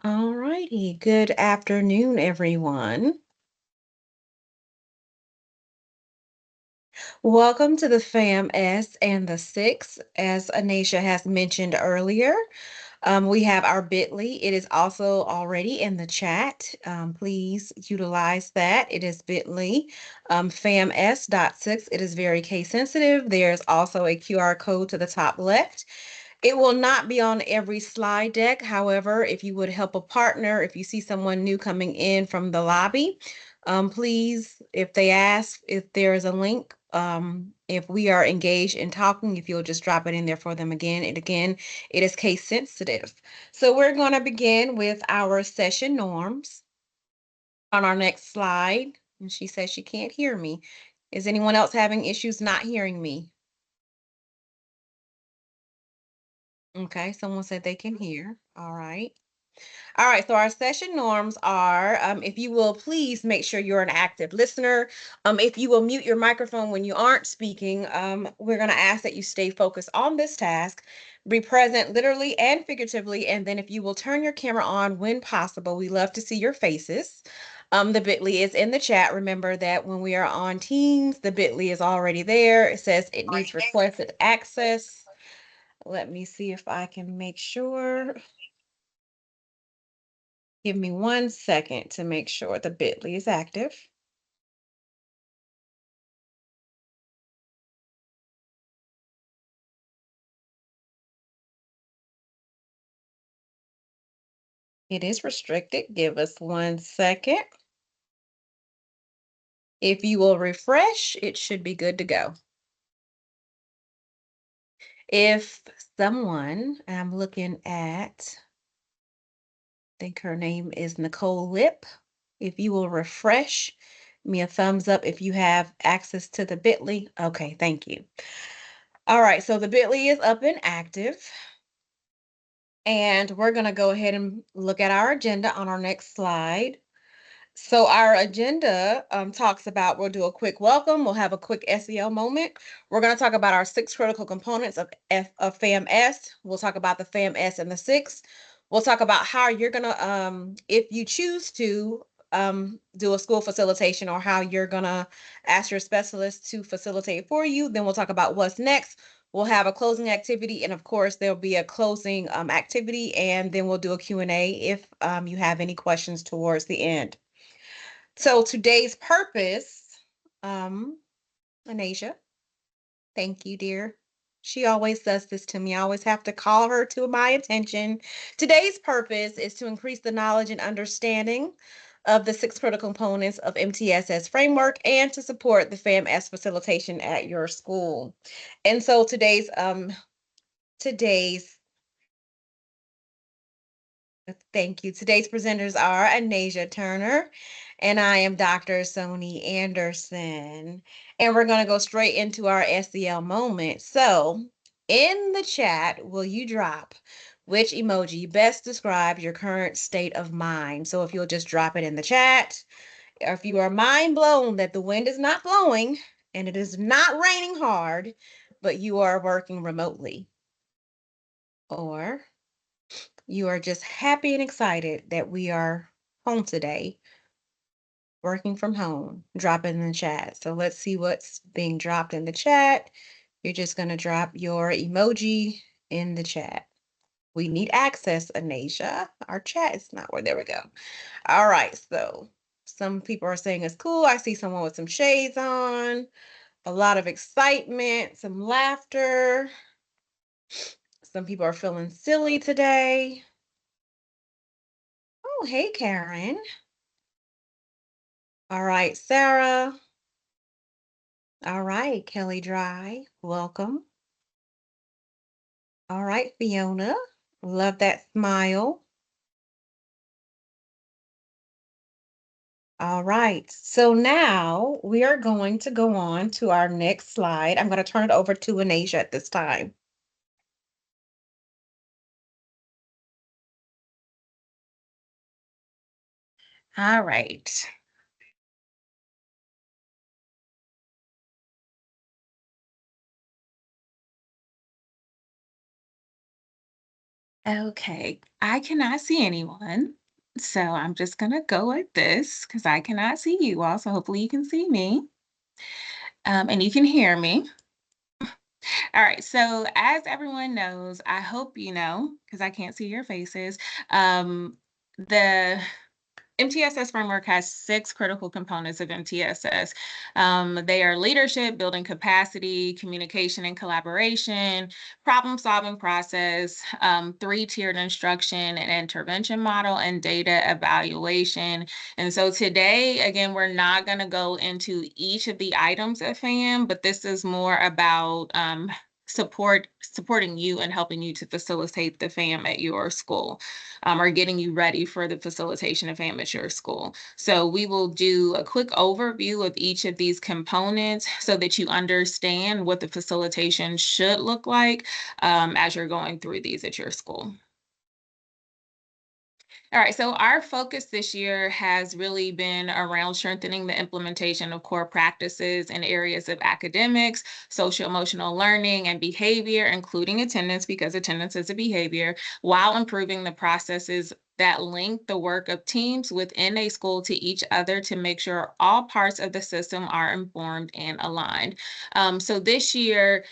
All righty. Good afternoon, everyone. Welcome to the FAMS and the Six. As Anisha has mentioned earlier, we have our Bitly. It is also already in the chat. Please utilize that. It is Bitly, FAMS.6. It is very case sensitive. There's also a QR code to the top left. It will not be on every slide deck. However, if you would help a partner, if you see someone new coming in from the lobby, please, if they ask if there is a link, if we are engaged in talking, if you'll just drop it in there for them again. And again, it is case sensitive. So we're going to begin with our session norms on our next slide. And she says she can't hear me. Is anyone else having issues not hearing me? Okay, someone said they can hear. All right. All right, so our session norms are if you will please make sure you're an active listener. If you will mute your microphone when you aren't speaking, we're going to ask that you stay focused on this task, be present literally and figuratively, and then if you will turn your camera on when possible, we love to see your faces. The Bitly is in the chat. Remember that when we are on Teams, the Bitly is already there. It says it needs requested access. Let me see if I can make sure. Give me 1 second to make sure the Bitly is active. It is restricted. Give us 1 second. If you will refresh, it should be good to go. If someone, I'm looking at, I think her name is Nicole Lip. If you will refresh, me a thumbs up if you have access to the Bitly. Okay, thank you. All right, so the Bitly is up and active. And we're going to go ahead and look at our agenda on our next slide. So our agenda talks about, we'll do a quick welcome. We'll have a quick SEL moment. We're going to talk about our 6 critical components of FAMS. We'll talk about the FAMS and the six. We'll talk about how you're going to, if you choose to do a school facilitation, or how you're going to ask your specialist to facilitate for you. Then we'll talk about what's next. We'll have a closing activity, and of course, there'll be a closing activity, and then we'll do a Q&A if you have any questions towards the end. So today's purpose, Anasia, thank you, dear. She always does this to me. I always have to call her to my attention. Today's purpose is to increase the knowledge and understanding of the 6 critical components of MTSS framework and to support the FAMS facilitation at your school. And so today's thank you. Today's presenters are Anasia Turner, and I am Dr. Sony Anderson. And we're going to go straight into our SEL moment. So, in the chat, will you drop which emoji best describes your current state of mind? So, if you'll just drop it in the chat, or if you are mind blown that the wind is not blowing and it is not raining hard, but you are working remotely, or you are just happy and excited that we are home today, working from home, drop it in the chat. So let's see what's being dropped in the chat. You're just going to drop your emoji in the chat. We need access, Anasia. Our chat is not where, there we go. All right, so some people are saying it's cool. I see someone with some shades on, a lot of excitement, some laughter. Some people are feeling silly today. Oh, hey, Karen. All right, Sarah. All right, Kelly Dry, welcome. All right, Fiona, love that smile. All right, so now we are going to go on to our next slide. I'm going to turn it over to Anasia at this time. All right. Okay, I cannot see anyone. So I'm just going to go like this because I cannot see you all. So hopefully you can see me and you can hear me. All right. So as everyone knows, I hope you know, because I can't see your faces, the MTSS framework has 6 critical components of MTSS. They are leadership, building capacity, communication and collaboration, problem-solving process, 3-tiered instruction and intervention model, and data evaluation. And so today, again, we're not going to go into each of the items of FAM, but this is more about supporting you and helping you to facilitate the FAM at your school, or getting you ready for the facilitation of amateur school. So we will do a quick overview of each of these components so that you understand what the facilitation should look like as you're going through these at your school. All right, so our focus this year has really been around strengthening the implementation of core practices in areas of academics, social emotional learning, and behavior, including attendance, because attendance is a behavior, while improving the processes that link the work of teams within a school to each other to make sure all parts of the system are informed and aligned. So this year,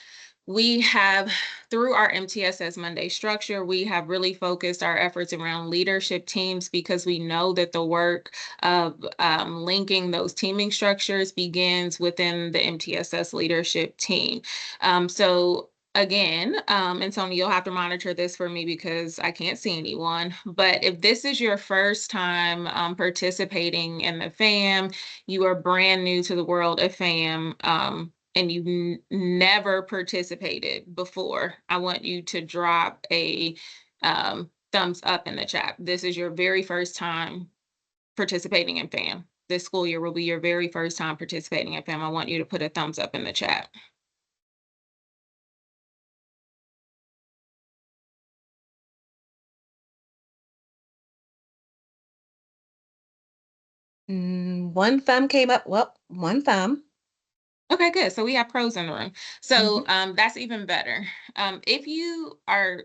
we have, through our MTSS Monday structure, we have really focused our efforts around leadership teams because we know that the work of linking those teaming structures begins within the MTSS leadership team. So again, and Tony, you'll have to monitor this for me because I can't see anyone. But if this is your first time participating in the FAM, you are brand new to the world of FAM. And you've never participated before, I want you to drop a thumbs up in the chat. This is your very first time participating in FAM. This school year will be your very first time participating in FAM. I want you to put a thumbs up in the chat. One thumb came up. Well, one thumb. Okay, good. So we have pros in the room. So Mhm. that's even better. If you are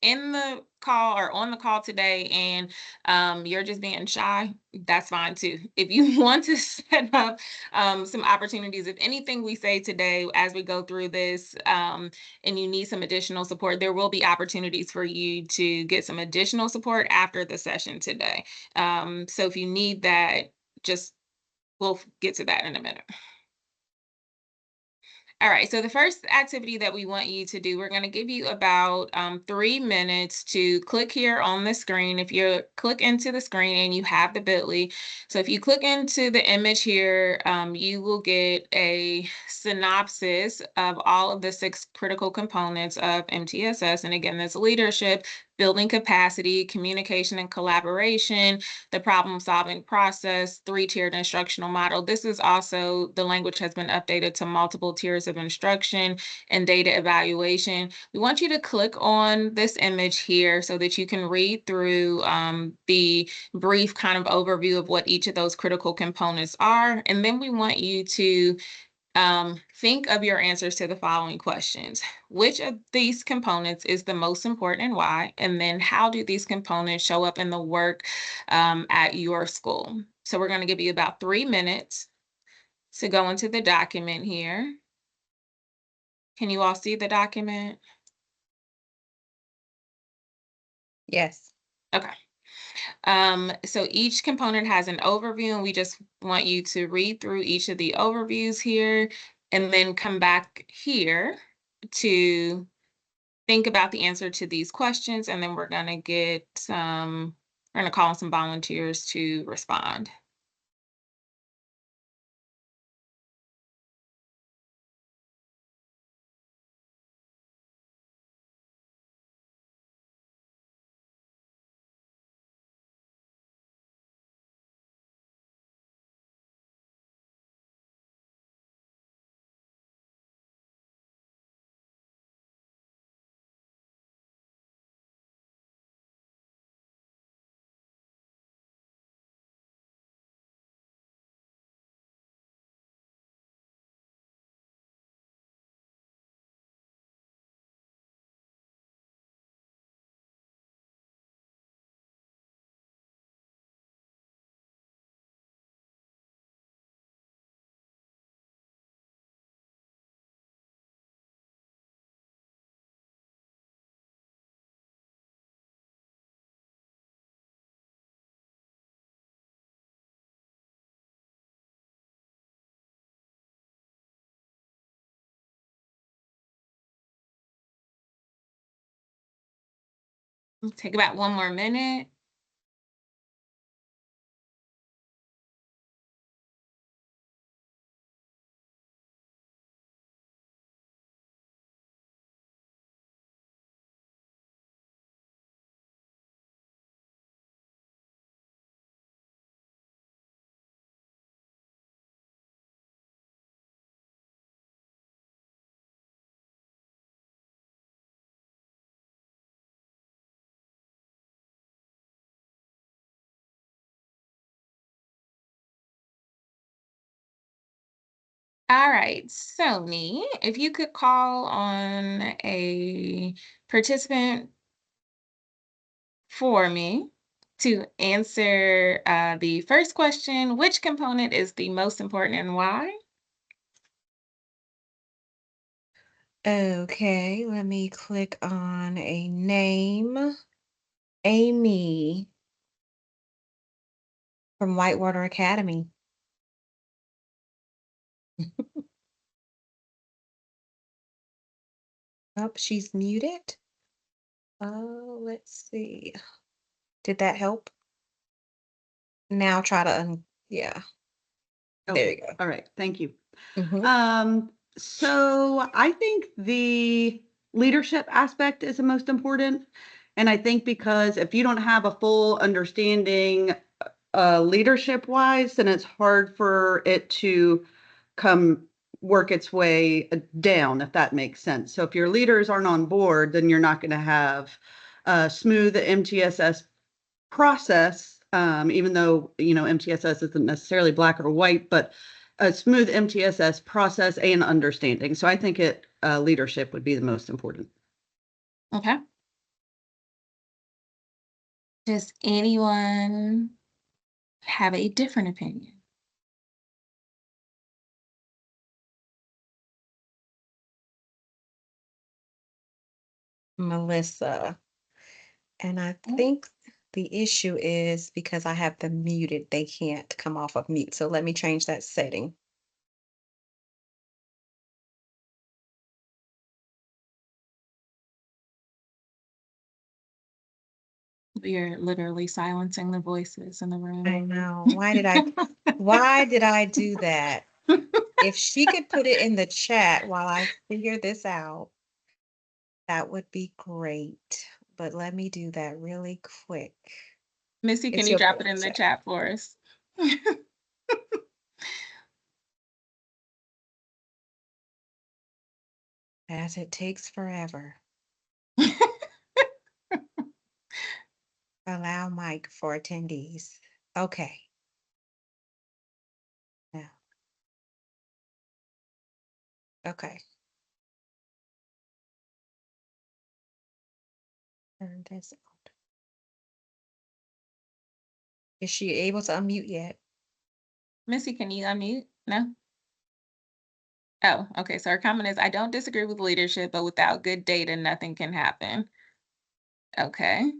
in the call or on the call today and you're just being shy, that's fine too. If you want to set up some opportunities, if anything we say today as we go through this and you need some additional support, there will be opportunities for you to get some additional support after the session today. So if you need that, just we'll get to that in a minute. All right, so the first activity that we want you to do, we're going to give you about 3 minutes to click here on the screen. If you click into the screen and you have the bit.ly, so if you click into the image here, you will get a synopsis of all of the 6 critical components of MTSS. And again, that's leadership, building capacity, communication and collaboration, the problem solving process, 3-tiered instructional model. This is also, the language has been updated to multiple tiers of instruction and data evaluation. We want you to click on this image here so that you can read through the brief kind of overview of what each of those critical components are. And then we want you to think of your answers to the following questions. Which of these components is the most important and why? And then how do these components show up in the work at your school? So we're going to give you about 3 minutes to go into the document here. Can you all see the document? Yes. Okay. So each component has an overview, and we just want you to read through each of the overviews here and then come back here to think about the answer to these questions, and then we're going to we're going to call on some volunteers to respond. Take about 1 more minute. All right, Sony, if you could call on a participant for me to answer the first question, which component is the most important and why? Okay, let me click on a name. Amy from Whitewater Academy. Oh, she's muted. Oh, let's see. Did that help? Now try to yeah, there you Okay, go. all right, thank you. Mhm. So I think the leadership aspect is the most important. And I think because if you don't have a full understanding leadership wise, then it's hard for it to come work its way down, if that makes sense. So if your leaders aren't on board, then you're not going to have a smooth MTSS process, even though, MTSS isn't necessarily black or white, but a smooth MTSS process and understanding. So I think leadership would be the most important. Okay. Does anyone have a different opinion? Melissa. And I Mm. think the issue is because I have them muted, they can't come off of mute. So let me change that setting. We are literally silencing the voices in the I room. know. Why did I do that? If she could put it in the chat while I figure this out, that would be great. But let me do that really quick. Missy, can It's you your drop favorite it in the chat. chat for us? As it takes forever. Allow mic for attendees. Okay. Now, okay. Turn this on. Is she able to unmute yet? Missy, can you unmute? No? Oh, okay. So her comment is, I don't disagree with leadership, but without good data, nothing can happen. Okay.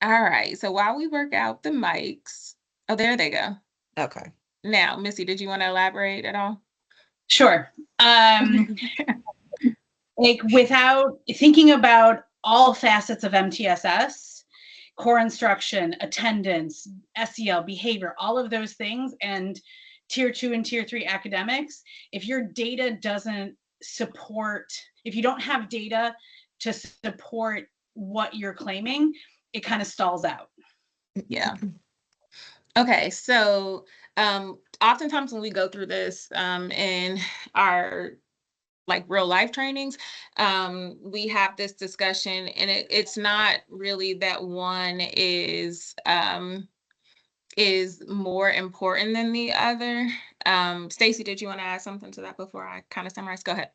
All right. So while we work out the mics, oh, there they go. Okay. Now, Missy, did you want to elaborate at all? Sure. Like without thinking about all facets of MTSS, core instruction, attendance, SEL, behavior, all of those things, and tier 2 and tier 3 academics, if your data doesn't support, if you don't have data to support what you're claiming, it kind of stalls out. Yeah. Okay, so oftentimes when we go through this in our like real life trainings, we have this discussion, and it's not really that one is more important than the other. Stacy, did you want to add something to that before I kind of summarize? Go ahead.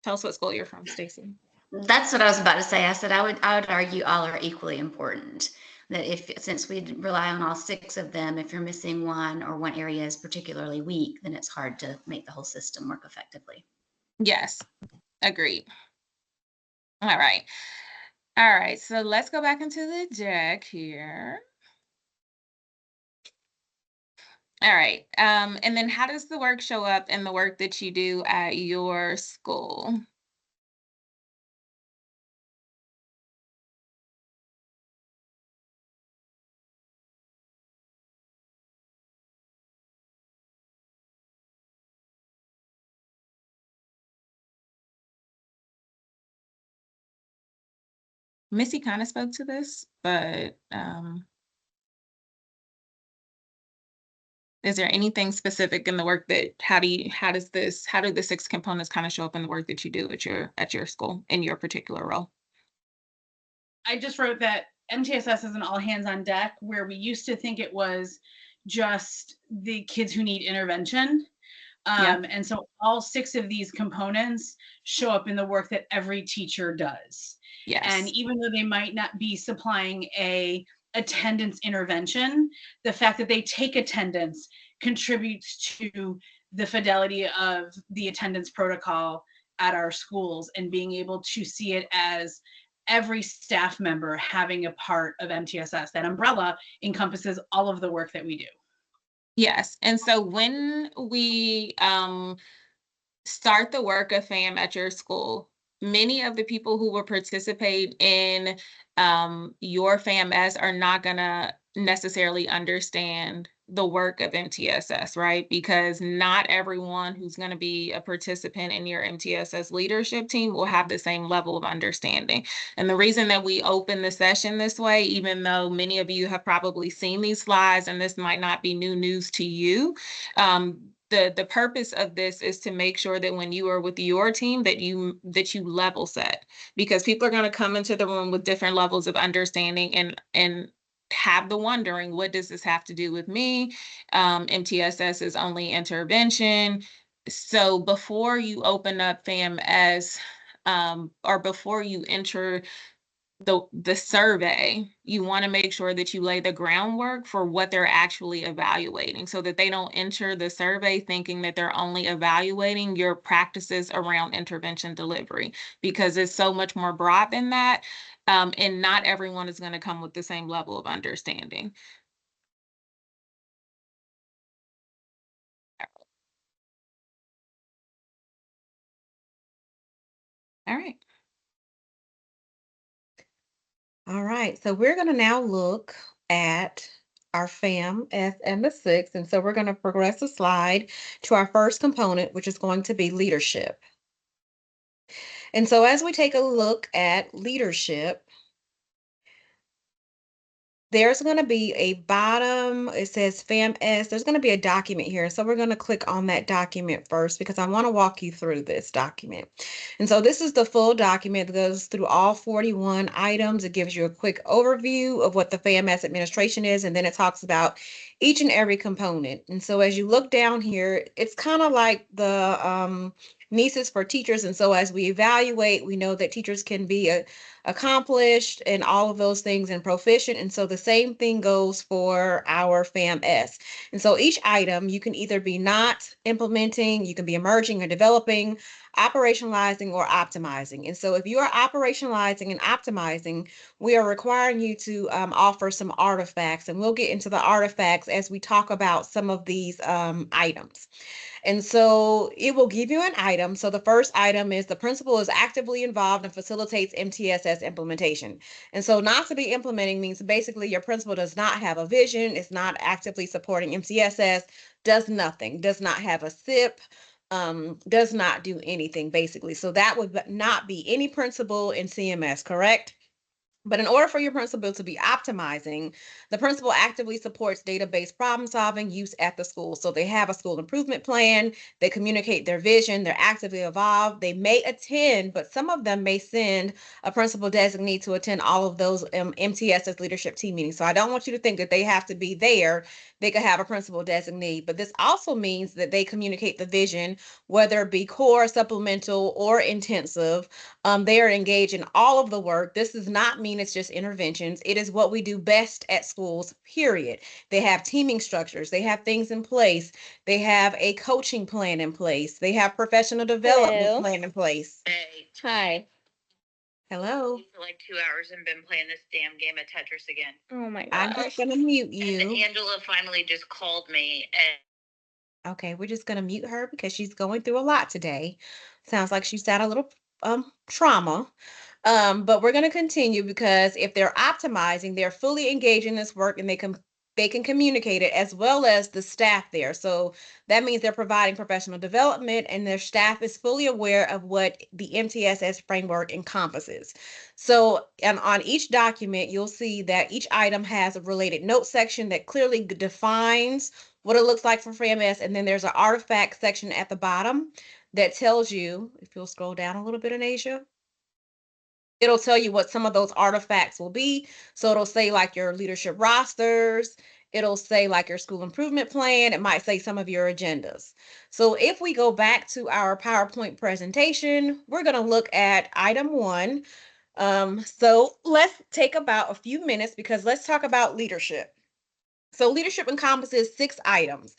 Tell us what school you're from, Stacy. That's what I was about to say. I said I would argue all are equally important. That if since we rely on all six of them, if you're missing one or one area is particularly weak, then it's hard to make the whole system work effectively. Yes, agreed. All right. All right, so let's go back into the deck here. All right. And then how does the work show up in the work that you do at your school? Missy kind of spoke to this, but is there anything specific in the work that how do the 6 components kind of show up in the work that you do at your school in your particular role? I just wrote that MTSS is an all hands on deck, where we used to think it was just the kids who need intervention. Yeah. And so all 6 of these components show up in the work that every teacher does. And Yes. even though they might not be supplying a attendance intervention, the fact that they take attendance contributes to the fidelity of the attendance protocol at our schools, and being able to see it as every staff member having a part of MTSS. That umbrella encompasses all of the work that we do. Yes. And so when we start the work of FAM at your school, many of the people who will participate in your FAMS are not going to necessarily understand the work of MTSS, right? Because not everyone who's going to be a participant in your MTSS leadership team will have the same level of understanding. And the reason that we open the session this way, even though many of you have probably seen these slides and this might not be new news to you, the purpose of this is to make sure that when you are with your team that you level set, because people are going to come into the room with different levels of understanding and have the wondering, what does this have to do with me? MTSS is only intervention. So before you open up FAMS, or before you enter the survey, you want to make sure that you lay the groundwork for what they're actually evaluating, so that they don't enter the survey thinking that they're only evaluating your practices around intervention delivery, because it's so much more broad than that. And not everyone is going to come with the same level of understanding. All right. All right, so we're going to now look at our FAMS and the 6. And so we're going to progress the slide to our first component, which is going to be leadership. And so as we take a look at leadership, there's going to be a bottom, it says FAMS, there's going to be a document here. So we're going to click on that document first, because I want to walk you through this document. And so this is the full document that goes through all 41 items. It gives you a quick overview of what the FAMS administration is, and then it talks about each and every component. And so as you look down here, it's kind of like the nieces for teachers. And so as we evaluate, we know that teachers can be accomplished and all of those things and proficient. And so the same thing goes for our FAMS. And so each item, you can either be not implementing, you can be emerging or developing, operationalizing or optimizing. And so if you are operationalizing and optimizing, we are requiring you to offer some artifacts, and we'll get into the artifacts as we talk about some of these items. And so it will give you an item. So the first item is the principal is actively involved and facilitates MTSS implementation. And so not to be implementing means basically your principal does not have a vision, is not actively supporting MTSS, does nothing, does not have a SIP, does not do anything basically. So that would not be any principal in CMS, correct? But in order for your principal to be optimizing, the principal actively supports database problem solving use at the school. So they have a school improvement plan, they communicate their vision, they're actively involved, they may attend, but some of them may send a principal designee to attend all of those MTSS leadership team meetings. So I don't want you to think that they have to be there. They could have a principal designee, but this also means that they communicate the vision, whether it be core, supplemental, or intensive. They are engaged in all of the work. This does not mean it's just interventions. It is what we do best at schools, period. They have teaming structures. They have things in place. They have a coaching plan in place. They have professional development Hello. plan in place. Hey, Hello. for like 2 hours and been playing this damn game of Tetris again. Oh my I'm gosh. just going to mute And you. Angela finally just called me and Okay, we're just going to mute her because she's going through a lot today. Sounds like she's had a little trauma. But we're going to continue, because if they're optimizing, they're fully engaged in this work, and they can communicate it, as well as the staff there. So that means they're providing professional development and their staff is fully aware of what the MTSS framework encompasses. So, and on each document, you'll see that each item has a related note section that clearly defines what it looks like for FRAMS. And then there's an artifact section at the bottom that tells you, if you'll scroll down a little bit, Anasia, it'll tell you what some of those artifacts will be. So it'll say like your leadership rosters, it'll say like your school improvement plan, it might say some of your agendas. So if we go back to our PowerPoint presentation, we're going to look at item 1. So let's take about a few minutes because let's talk about leadership. So leadership encompasses 6 items.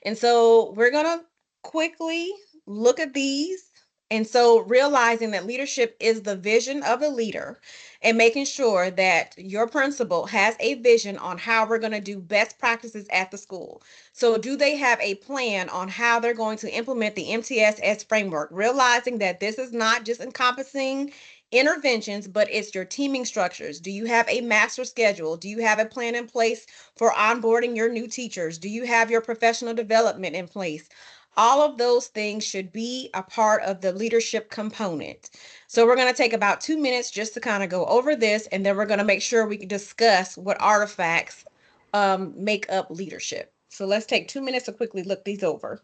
And so we're going to quickly look at these. And so realizing that leadership is the vision of the leader and making sure that your principal has a vision on how we're going to do best practices at the school. So do they have a plan on how they're going to implement the MTSS framework, realizing that this is not just encompassing interventions, but it's your teaming structures. Do you have a master schedule? Do you have a plan in place for onboarding your new teachers? Do you have your professional development in place? All of those things should be a part of the leadership component. So we're going to take about 2 minutes just to kind of go over this, and then we're going to make sure we can discuss what artifacts make up leadership. So let's take 2 minutes to quickly look these over.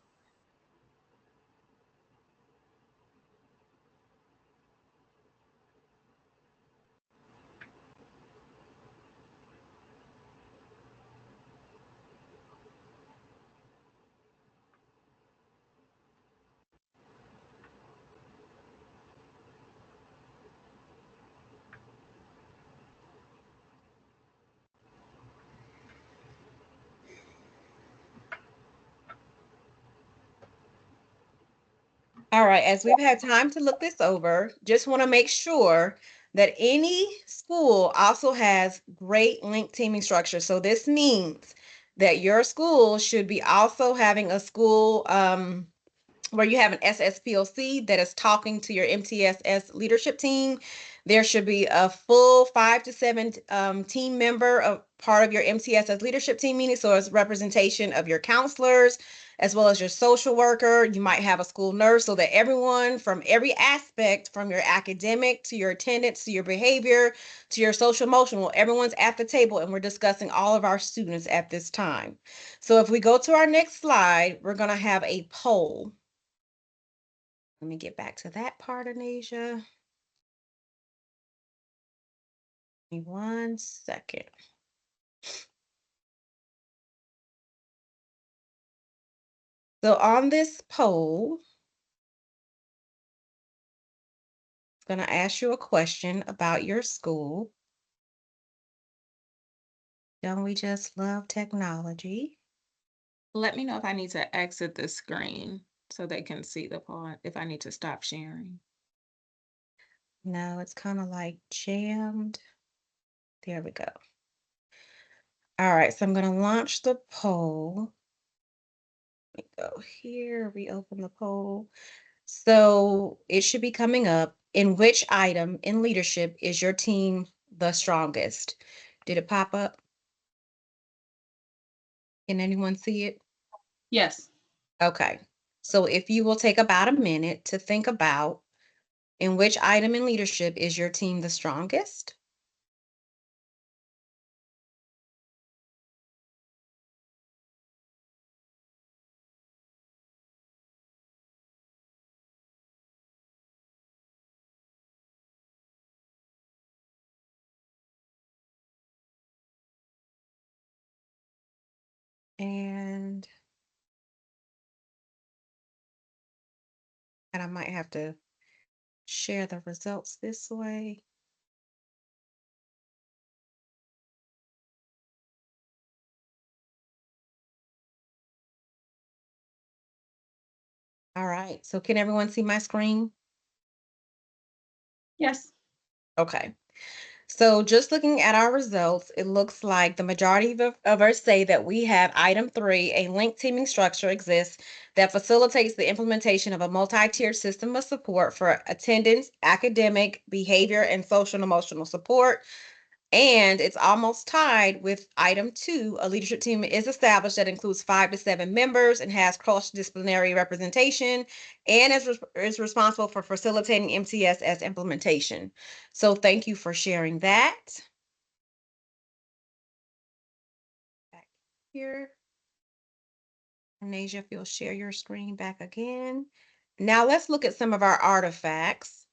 All right, as we've had time to look this over, just want to make sure that any school also has great link teaming structure. So this means that your school should be also having a school where you have an SSPLC that is talking to your MTSS leadership team. There should be a full 5 to 7 team member of part of your MTSS leadership team meeting. So it's representation of your counselors, as well as your social worker. You might have a school nurse so that everyone from every aspect, from your academic to your attendance, to your behavior, to your social emotional, everyone's at the table and we're discussing all of our students at this time. So if we go to our next slide, we're going to have a poll. Let me get back to that part, Anasia. Give me 1 second. So on this poll, I'm going to ask you a question about your school. Don't we just love technology? Let me know if I need to exit the screen so they can see the part, if I need to stop sharing. No, it's kind of like jammed. There we go. All right, so I'm going to launch the poll. Let me go here, reopen the poll. So it should be coming up. In which item in leadership is your team the strongest? Did it pop up? Can anyone see it? Yes. Okay. So if you will take about a minute to think about in which item in leadership is your team the strongest? And I might have to share the results this way. All right, so can everyone see my screen? Yes. Okay. So just looking at our results, it looks like the majority of us say that we have item 3, a linked teaming structure exists that facilitates the implementation of a multi-tiered system of support for attendance, academic, behavior, and social and emotional support. And it's almost tied with item 2. A leadership team is established that includes 5 to 7 members and has cross-disciplinary representation and is responsible for facilitating MTSS implementation. So thank you for sharing that. Back here. Nasia, if you'll share your screen back again. Now let's look at some of our artifacts.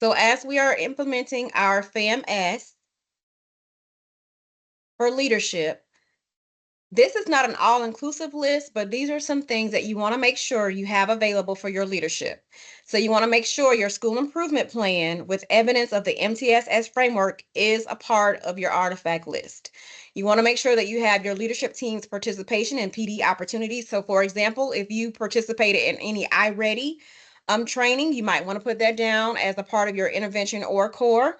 So as we are implementing our FAMS for leadership, this is not an all-inclusive list, but these are some things that you want to make sure you have available for your leadership. So you want to make sure your school improvement plan with evidence of the MTSS framework is a part of your artifact list. You want to make sure that you have your leadership team's participation in PD opportunities. So for example, if you participated in any iReady training, you might want to put that down as a part of your intervention or core.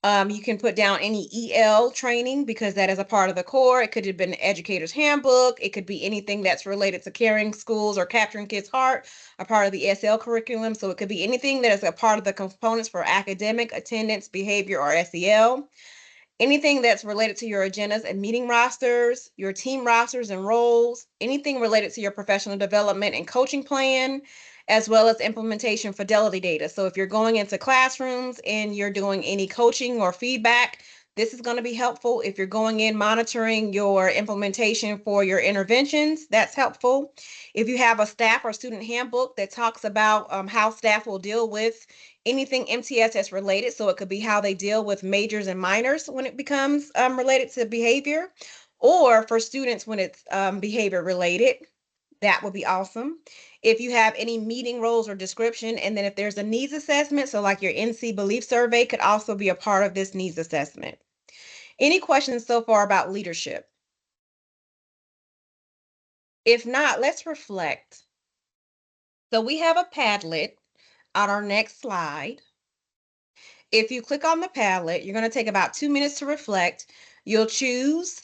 You can put down any EL training because that is a part of the core. It could have been an educator's handbook. It could be anything that's related to caring schools or capturing kids' heart, a part of the SL curriculum. So it could be anything that is a part of the components for academic, attendance, behavior, or SEL. Anything that's related to your agendas and meeting rosters, your team rosters and roles, anything related to your professional development and coaching plan, as well as implementation fidelity data. So if you're going into classrooms and you're doing any coaching or feedback, this is going to be helpful. If you're going in monitoring your implementation for your interventions, that's helpful. If you have a staff or student handbook that talks about how staff will deal with anything MTSS related, so it could be how they deal with majors and minors when it becomes related to behavior, or for students when it's behavior related, that would be awesome. If you have any meeting roles or description, and then if there's a needs assessment, so like your NC belief survey could also be a part of this needs assessment. Any questions so far about leadership? If not, let's reflect. So we have a Padlet on our next slide. If you click on the Padlet, you're going to take about 2 minutes to reflect. You'll choose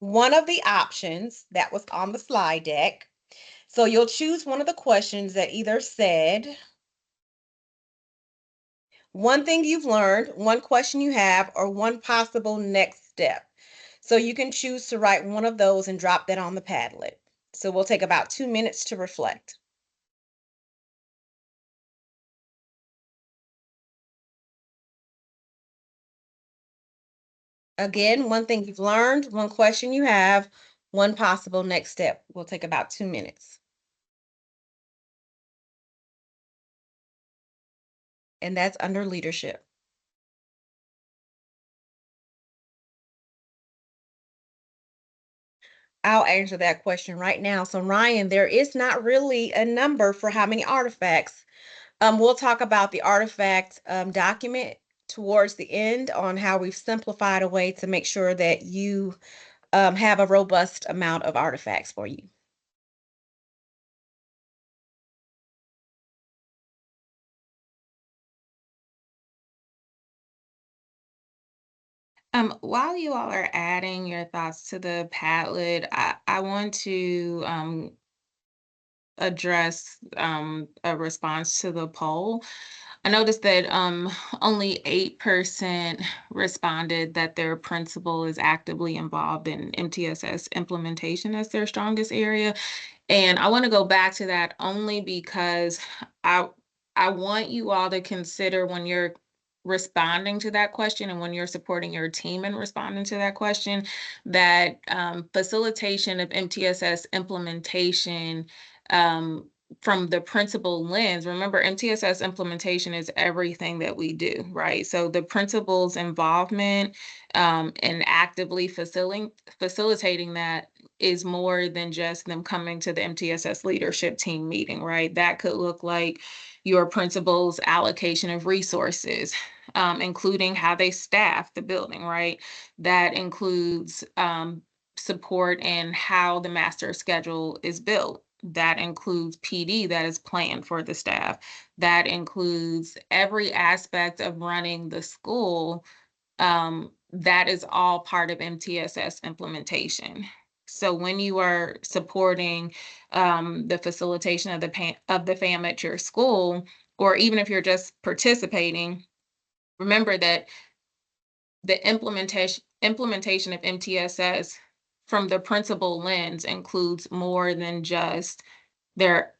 one of the options that was on the slide deck. So you'll choose one of the questions that either said, one thing you've learned, one question you have, or one possible next step. So you can choose to write one of those and drop that on the Padlet. So we'll take about 2 minutes to reflect. Again, one thing you've learned, one question you have, one possible next step. We'll take about 2 minutes. And that's under leadership. I'll answer that question right now. So Ryan, there is not really a number for how many artifacts. We'll talk about the artifact document towards the end on how we've simplified a way to make sure that you have a robust amount of artifacts for you. While you all are adding your thoughts to the Padlet, I want to address a response to the poll. I noticed that only 8% responded that their principal is actively involved in MTSS implementation as their strongest area. And I want to go back to that only because I want you all to consider when you're responding to that question and when you're supporting your team in responding to that question, that facilitation of MTSS implementation from the principal lens. Remember, MTSS implementation is everything that we do, right? So the principal's involvement and actively facilitating that is more than just them coming to the MTSS leadership team meeting, right? That could look like your principal's allocation of resources, including how they staff the building, right? That includes support and how the master schedule is built. That includes PD that is planned for the staff. That includes every aspect of running the school. That is all part of MTSS implementation. So when you are supporting the facilitation of the FAM at your school, or even if you're just participating, remember that the implementation of MTSS from the principal lens includes more than just their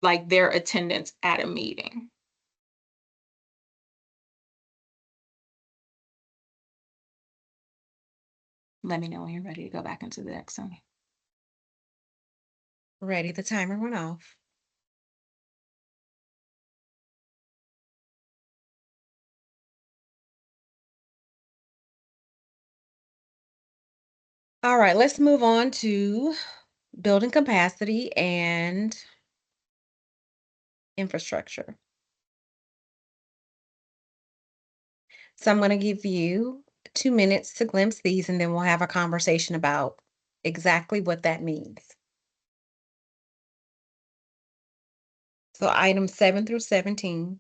attendance at a meeting. Let me know when you're ready to go back into the next one. Ready, the timer went off. All right, let's move on to building capacity and infrastructure. So I'm going to give you 2 minutes to glimpse these, and then we'll have a conversation about exactly what that means. So items 7 through 17.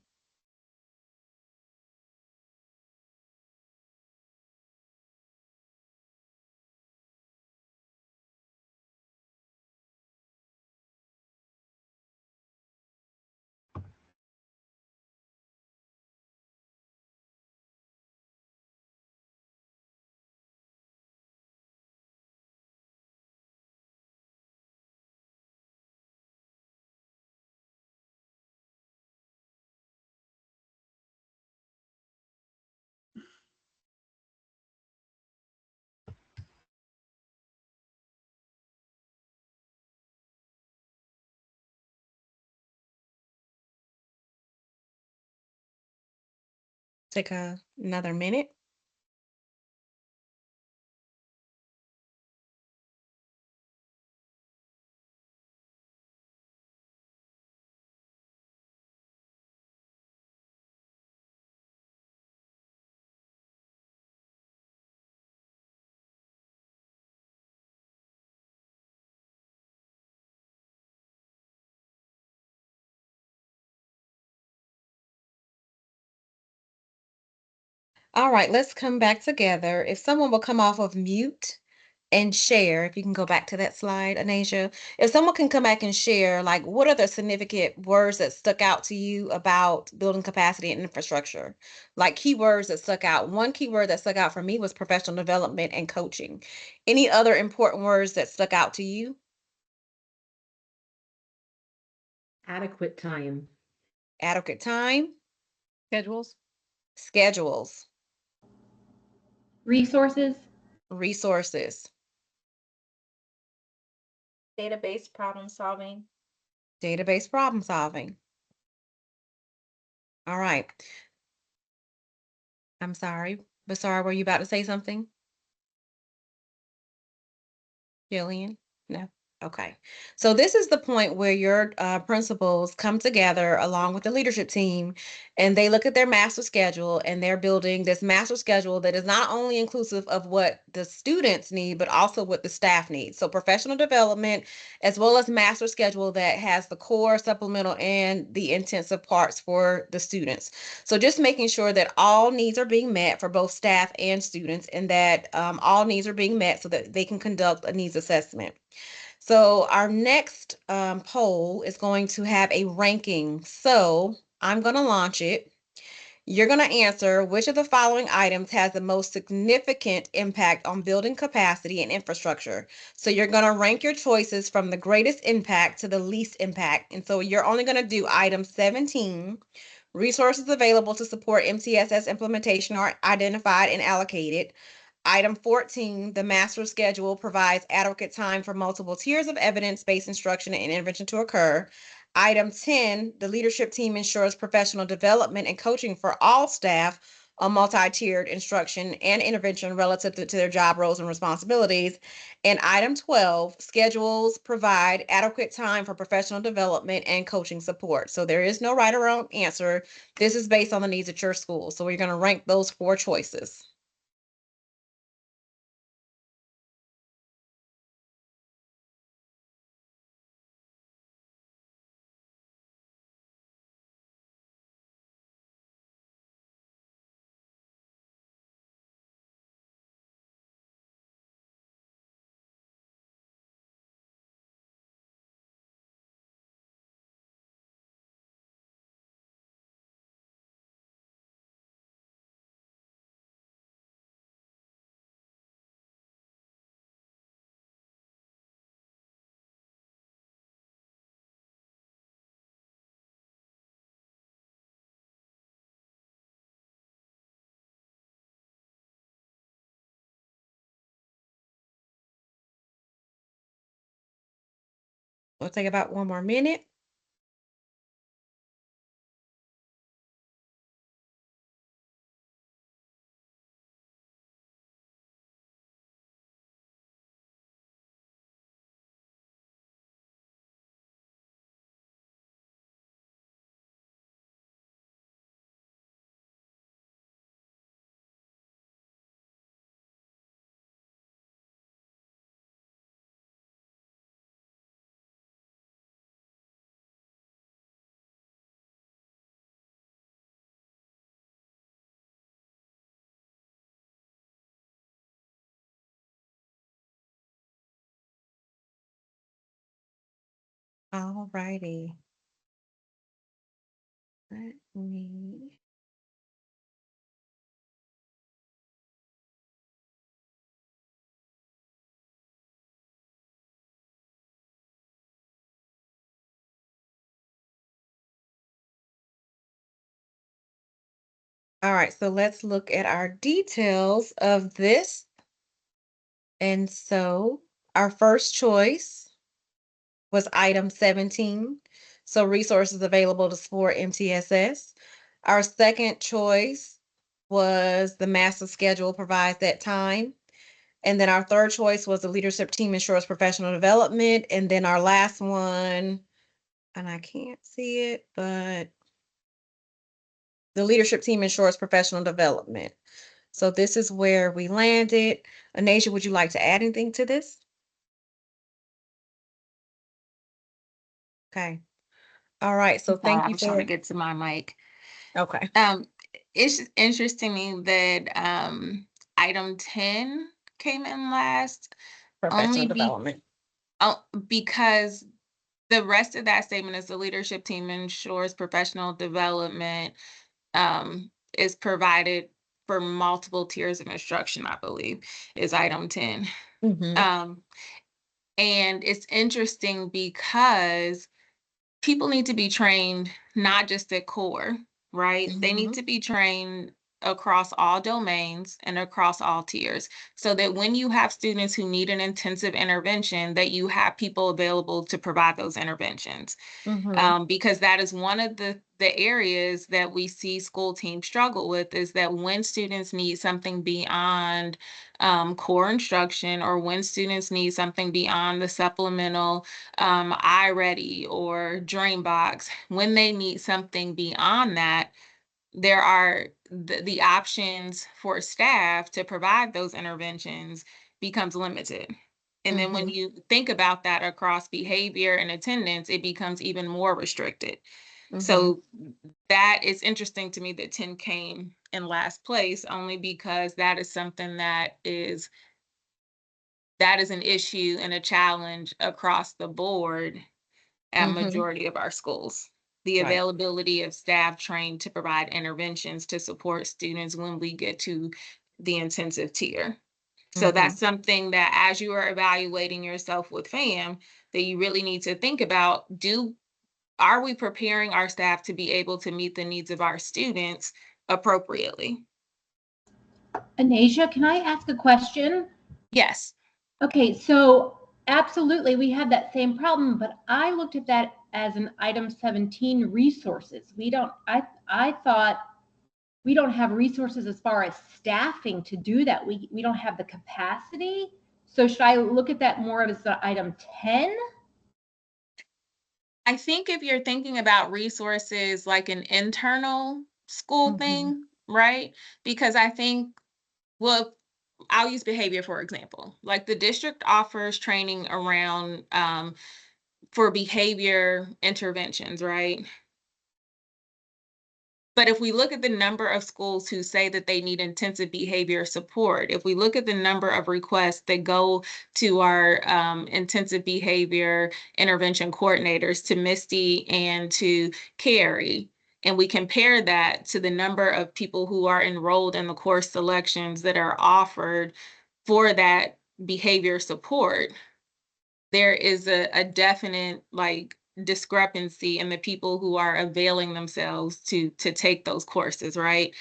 Take another minute. All right, let's come back together. If someone will come off of mute and share, if you can go back to that slide, Anasia. If someone can come back and share, like, what are the significant words that stuck out to you about building capacity and infrastructure? Like keywords that stuck out. One keyword that stuck out for me was professional development and coaching. Any other important words that stuck out to you? Adequate time. Adequate time, Schedules. schedules, Resources. resources, Database problem solving. database problem solving. All right. I'm sorry. Basara, were you about to say something? Jillian? No? Okay. So this is the point where your principals come together along with the leadership team, and they look at their master schedule, and they're building this master schedule that is not only inclusive of what the students need, but also what the staff needs. So professional development, as well as master schedule that has the core, supplemental, and the intensive parts for the students. So just making sure that all needs are being met for both staff and students, and that all needs are being met so that they can conduct a needs assessment. So our next poll is going to have a ranking. So I'm going to launch it. You're going to answer which of the following items has the most significant impact on building capacity and infrastructure. So you're going to rank your choices from the greatest impact to the least impact. And so you're only going to do item 17. Resources available to support MTSS implementation are identified and allocated. Item 14, the master schedule provides adequate time for multiple tiers of evidence-based instruction and intervention to occur. Item 10, the leadership team ensures professional development and coaching for all staff on multi-tiered instruction and intervention relative to their job roles and responsibilities. And item 12, schedules provide adequate time for professional development and coaching support. So there is no right or wrong answer. This is based on the needs at your school. So we're going to rank those 4 choices. We'll take about 1 more minute. All righty. Let me. All right, so let's look at our details of this. And so our first choice was item 17. So resources available to support MTSS. Our second choice was the master schedule provides that time. And then our third choice was the leadership team ensures professional development. And then our last one, and I can't see it, but the leadership team ensures professional development. So this is where we landed. Anasia, would you like to add anything to this? Okay. All right. So Sorry, thank I you was trying to for. get to my mic. Okay. It's interesting that item 10 came in last, Professional only development. because the rest of that statement is the leadership team ensures professional development is provided for multiple tiers of instruction, I believe, is item 10. Mhm. And it's interesting because people need to be trained not just at core, right? They need Mhm. to be trained across all domains and across all tiers, so that when you have students who need an intensive intervention, that you have people available to provide those interventions. Mhm. Because that is one of the areas that we see school teams struggle with, is that when students need something beyond core instruction, or when students need something beyond the supplemental iReady or Dreambox, when they need something beyond that, there are the options for staff to provide those interventions becomes limited. And then when Mhm. you think about that across behavior and attendance, it becomes even more restricted. Mhm. So that is interesting to me that 10 came in last place, only because that is something that is an issue and a challenge across the board at Mhm. majority of our schools. The Right. availability of staff trained to provide interventions to support students when we get to the intensive tier. So that's Mhm. something that, as you are evaluating yourself with FAM, that you really need to think about, are we preparing our staff to be able to meet the needs of our students appropriately? Anasia, can I ask a question? Yes. Okay, so absolutely, we had that same problem, but I looked at that as an item 17 resources. I thought we don't have resources as far as staffing to do that. We don't have the capacity. So should I look at that more as the item 10? I think if you're thinking about resources like an internal school Mhm. thing, right? Because I think, well, I'll use behavior for example. Like the district offers training around for behavior interventions, right? But if we look at the number of schools who say that they need intensive behavior support, if we look at the number of requests that go to our intensive behavior intervention coordinators, to Misty and to Carrie, and we compare that to the number of people who are enrolled in the course selections that are offered for that behavior support, there is a definite discrepancy in the people who are availing themselves to take those courses, right?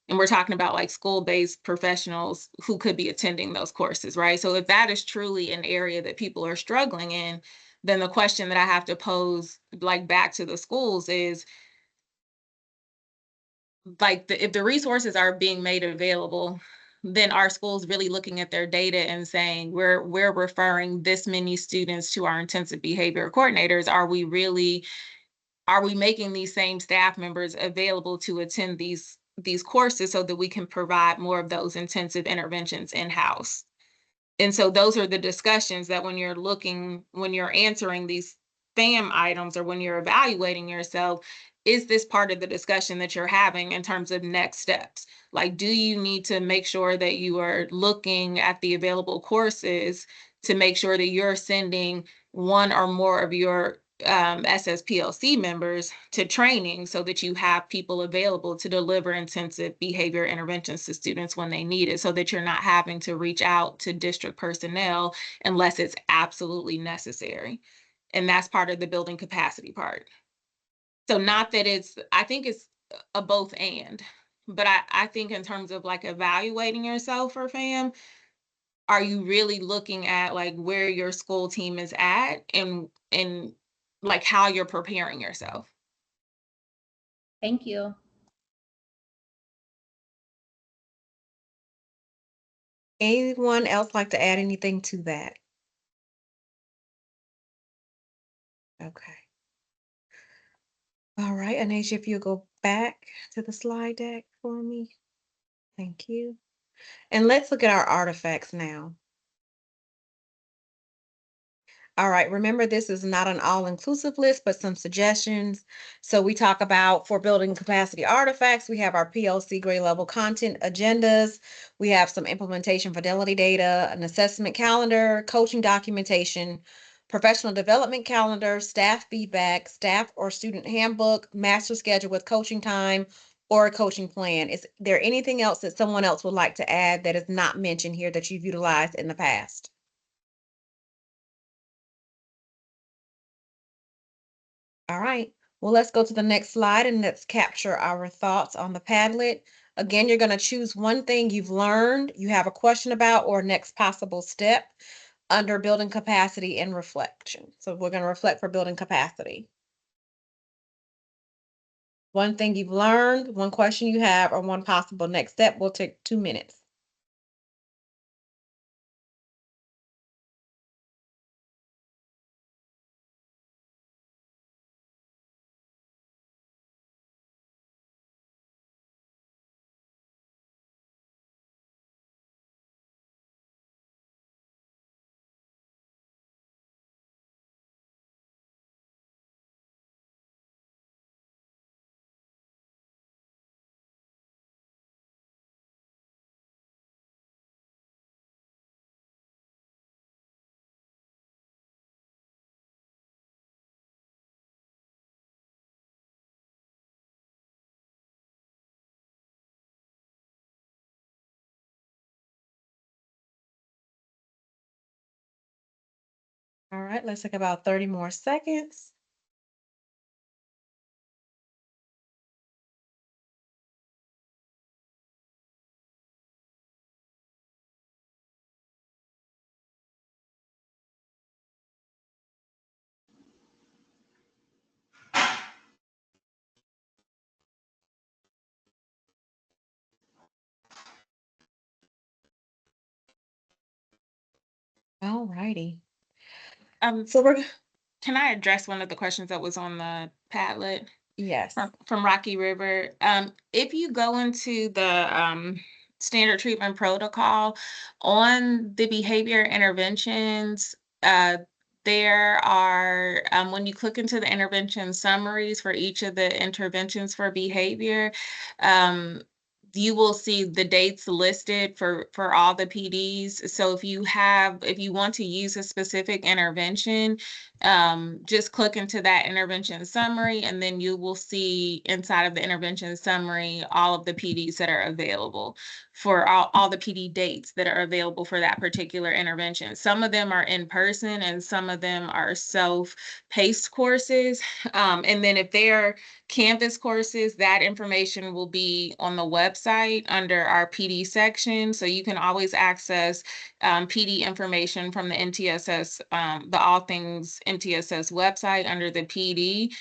And we're talking about like school-based professionals who could be attending those courses, right? So if that is truly an area that people are struggling in, then the question that I have to pose like back to the schools is like if the resources are being made available, then are schools really looking at their data and saying we're referring this many students to our intensive behavior coordinators? Are we making these same staff members available to attend these courses so that we can provide more of those intensive interventions in-house? And so those are the discussions that when you're answering these FAM items, or when you're evaluating yourself, is this part of the discussion that you're having in terms of next steps? Like, do you need to make sure that you are looking at the available courses to make sure that you're sending one or more of your SSPLC members to training so that you have people available to deliver intensive behavior interventions to students when they need it, so that you're not having to reach out to district personnel unless it's absolutely necessary. And that's part of the building capacity part. So not that I think it's a both and, but I think in terms of like evaluating yourself for FAM, are you really looking at like where your school team is at and like how you're preparing yourself? Thank you. Anyone else like to add anything to that? Okay. All right, Anasia, if you go back to the slide deck for me. Thank you. And let's look at our artifacts now. All right, remember this is not an all-inclusive list, but some suggestions. So we talk about, for building capacity artifacts, we have our PLC grade level content agendas. We have some implementation fidelity data, an assessment calendar, coaching documentation, professional development calendar, staff feedback, staff or student handbook, master schedule with coaching time, or a coaching plan. Is there anything else that someone else would like to add that is not mentioned here that you've utilized in the past? All right, well, let's go to the next slide and let's capture our thoughts on the Padlet. Again, you're going to choose one thing you've learned, you have a question about, or next possible step under building capacity and reflection. So we're going to reflect for building capacity. One thing you've learned, one question you have, or one possible next step will take 2 minutes. All right, let's take about 30 more seconds. All righty. So we're, Can I address one of the questions that was on the Padlet yes. from Rocky River? If you go into the standard treatment protocol on the behavior interventions, there are, when you click into the intervention summaries for each of the interventions for behavior, you will see the dates listed for all the PDs. So if you want to use a specific intervention, just click into that intervention summary, and then you will see inside of the intervention summary all of the PDs that are available for all the PD dates that are available for that particular intervention. Some of them are in person and some of them are self-paced courses. And then if they're Canvas courses, that information will be on the website under our PD section. So you can always access PD information from the MTSS, the All Things MTSS website under the PD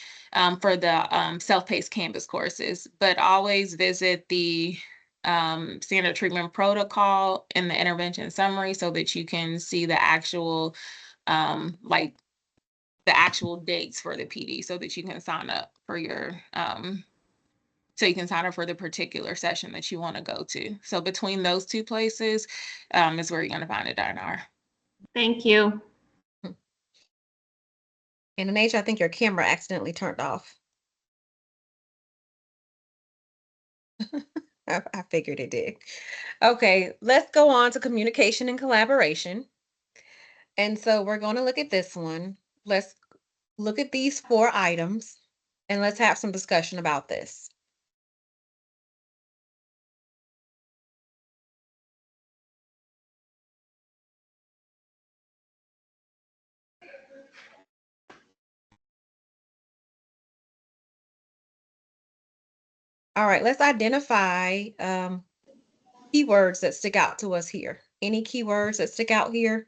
for the self-paced Canvas courses, but always visit the standard treatment protocol in the intervention summary so that you can see the actual like the actual dates for the PD so that you can sign up for your so you can sign up for the particular session that you want to go to. So between those two places is where you're going to find a DNR. Thank you. And Anasia, I think your camera accidentally turned off. I figured it did. Okay, let's go on to communication and collaboration. And so we're going to look at this one. Let's look at these 4 items and let's have some discussion about this. All right, let's identify keywords that stick out to us here. Any keywords that stick out here?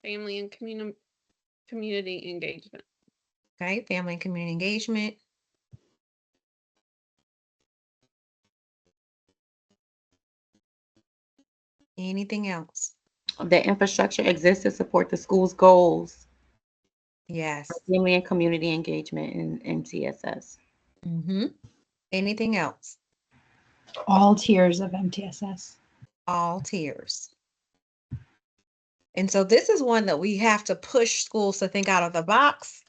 Family and community engagement. Okay, family and community engagement. Anything else? The infrastructure exists to support the school's goals. Yes. Family and community engagement in MTSS. Anything else? All tiers of MTSS. All tiers. And so this is one that we have to push schools to think out of the box.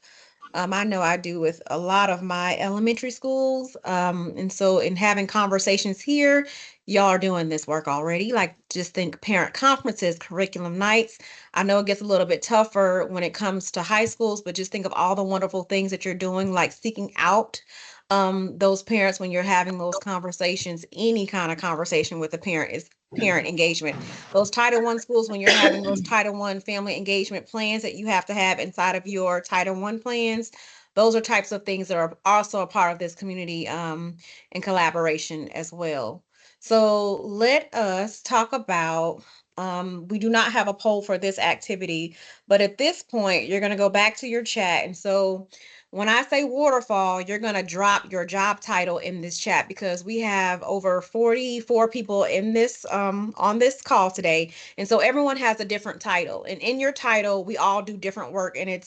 I know I do with a lot of my elementary schools. And so in having conversations here, y'all are doing this work already. Like just think parent conferences, curriculum nights. I know it gets a little bit tougher when it comes to high schools, but just think of all the wonderful things that you're doing, like seeking out those parents when you're having those conversations. Any kind of conversation with a parent is parent engagement. Those Title I schools, when you're having those Title I family engagement plans that you have to have inside of your Title I plans, those are types of things that are also a part of this community and collaboration as well. So let us talk about, we do not have a poll for this activity, but at this point, you're going to go back to your chat. And so when I say waterfall, you're going to drop your job title in this chat because we have over 44 people in this on this call today. And so everyone has a different title. And in your title, we all do different work, and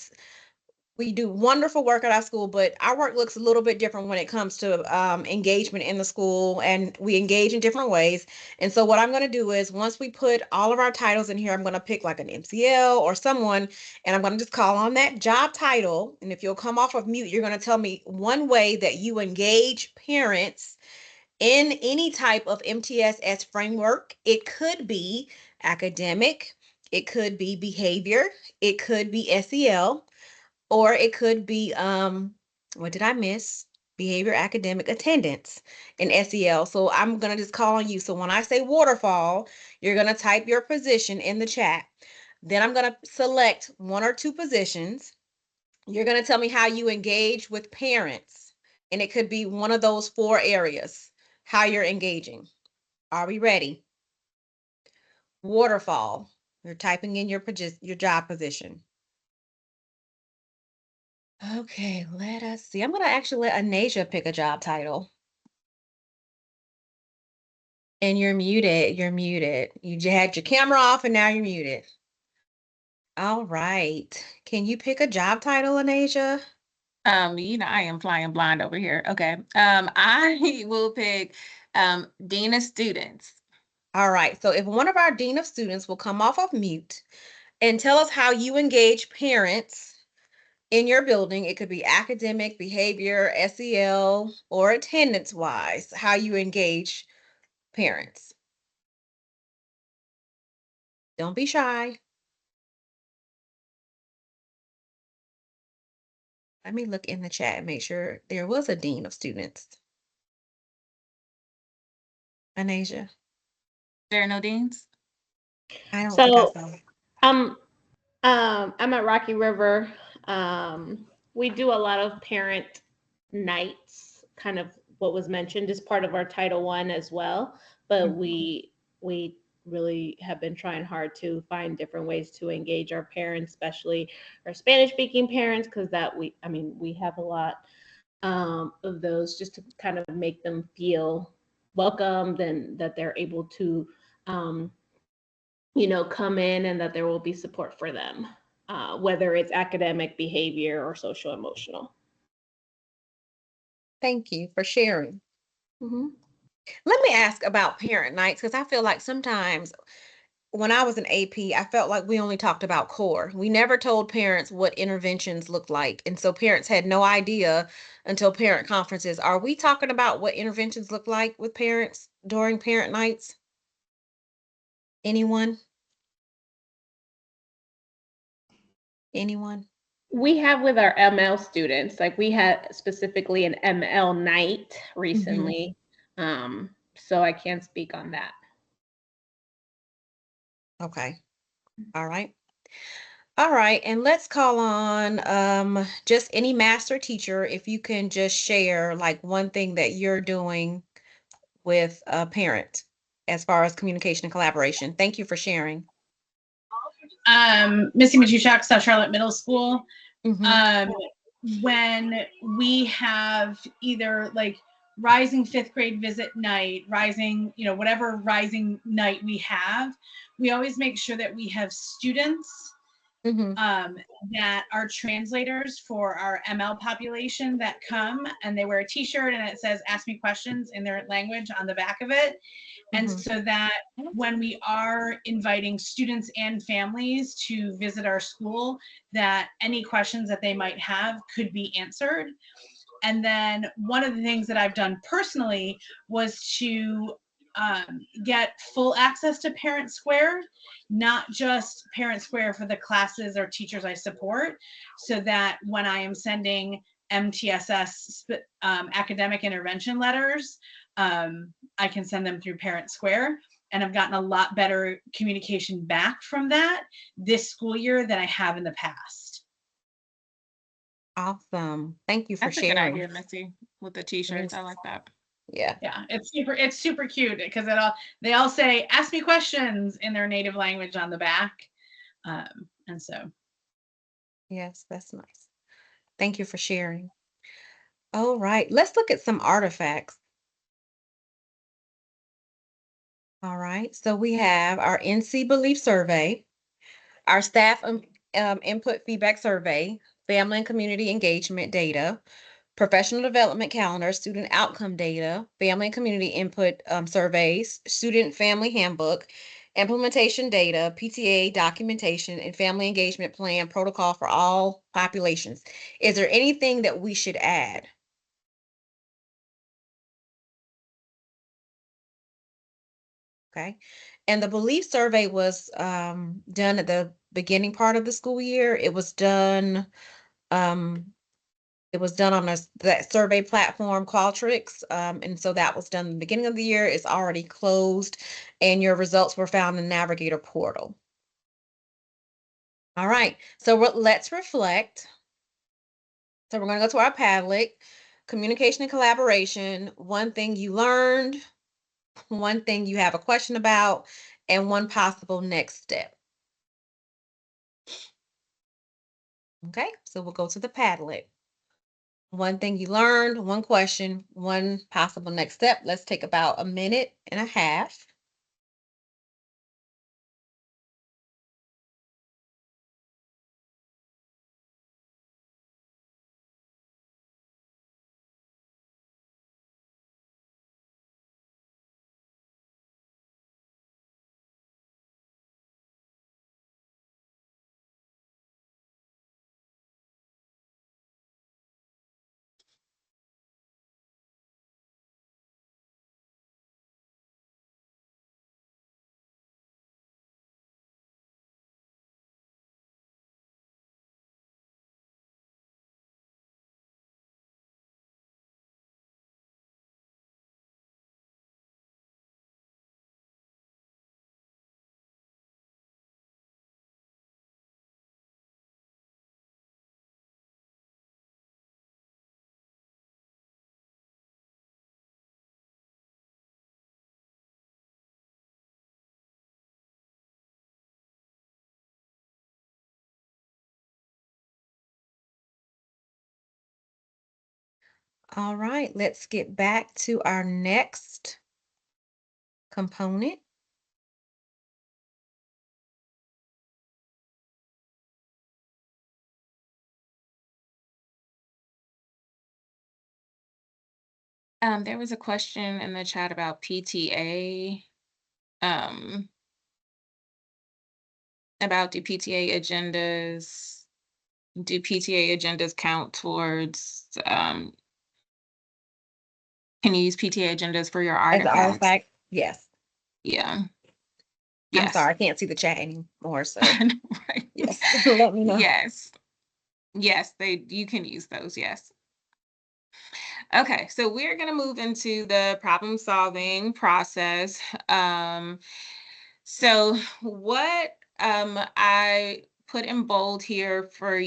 we do wonderful work at our school, but our work looks a little bit different when it comes to engagement in the school, and we engage in different ways. And so what I'm going to do is once we put all of our titles in here, I'm going to pick like an MCL or someone, and I'm going to just call on that job title. And if you'll come off of mute, you're going to tell me one way that you engage parents in any type of MTSS framework. It could be academic, it could be behavior, it could be SEL, or it could be, what did I miss? Behavior, academic, attendance, and SEL. So I'm going to just call on you. So when I say waterfall, you're going to type your position in the chat. Then I'm going to select 1 or 2 positions. You're going to tell me how you engage with parents. And it could be one of those 4 areas, how you're engaging. Are we ready? Waterfall. You're typing in your job position. Okay, let us see. I'm going to actually let Anasia pick a job title. And you're muted. You're muted. You had your camera off and now you're muted. All right. Can you pick a job title, Anasia? I am flying blind over here. Okay. I will pick Dean of Students. All right. So if one of our Dean of Students will come off of mute and tell us how you engage parents in your building, it could be academic, behavior, SEL, or attendance wise, how you engage parents. Don't be shy. Let me look in the chat and make sure there was a Dean of Students. Anasia, There are no deans? I don't think I So saw. I'm at Rocky River. We do a lot of parent nights, kind of what was mentioned as part of our Title I as well. But we really have been trying hard to find different ways to engage our parents, especially our Spanish speaking parents, because we have a lot of those, just to kind of make them feel welcomed and that they're able to come in and that there will be support for them, whether it's academic, behavior, or social emotional. Thank you for sharing. Mm-hmm. Let me ask about parent nights, because I feel like sometimes when I was in AP, I felt like we only talked about core. We never told parents what interventions looked like. And so parents had no idea until parent conferences. Are we talking about what interventions look like with parents during parent nights? Anyone? Anyone? We have with our ML students, like we had specifically an ML night recently. So I can't speak on that. Okay. All right. All right. And let's call on just any master teacher, if you can just share like one thing that you're doing with a parent as far as communication and collaboration. Thank you for sharing. Missy Majuchak, South Charlotte Middle School. Mhm. When we have either like rising fifth grade visit night, rising, whatever rising night we have, we always make sure that we have students that are translators for our ML population that come, and they wear a t-shirt and it says "Ask me questions" in their language on the back of it. And so that when we are inviting students and families to visit our school, that any questions that they might have could be answered. And then one of the things that I've done personally was to get full access to Parent Square, not just Parent Square for the classes or teachers I support, so that when I am sending MTSS academic intervention letters, I can send them through Parent Square. And I've gotten a lot better communication back from that this school year than I have in the past. Awesome. Thank you for That's a good sharing. idea, Missy, with the t-shirts. I like that. Yeah. Yeah, it's super cute because they all say "Ask me questions" in their native language on the back. And so Yes, that's nice. Thank you for sharing. All right, let's look at some artifacts. All right, so we have our NC Belief Survey, our staff input feedback survey, family and community engagement data, professional development calendar, student outcome data, family and community input surveys, student family handbook, implementation data, PTA documentation, and family engagement plan protocol for all populations. Is there anything that we should add? Okay. And the belief survey was done at the beginning part of the school year. Um, it was done on that survey platform, Qualtrics. And so that was done in the beginning of the year. It's already closed, and your results were found in Navigator portal. All right. So let's reflect. So we're going to go to our Padlet. Communication and collaboration. One thing you learned, one thing you have a question about, and one possible next step. Okay, so we'll go to the Padlet. One thing you learned, one question, one possible next step. Let's take about a minute and a half. All right, let's get back to our next component. There was a question in the chat about PTA. About do PTA agendas count towards, can you use PTA agendas for your As an artifacts? artifact, yes. Yeah. I'm Yes. sorry, I can't see the chat anymore, so I know, right? yes, let me know. Yes. Yes, you can use those, yes. Okay, so we're going to move into the problem solving process. So what I put in bold here for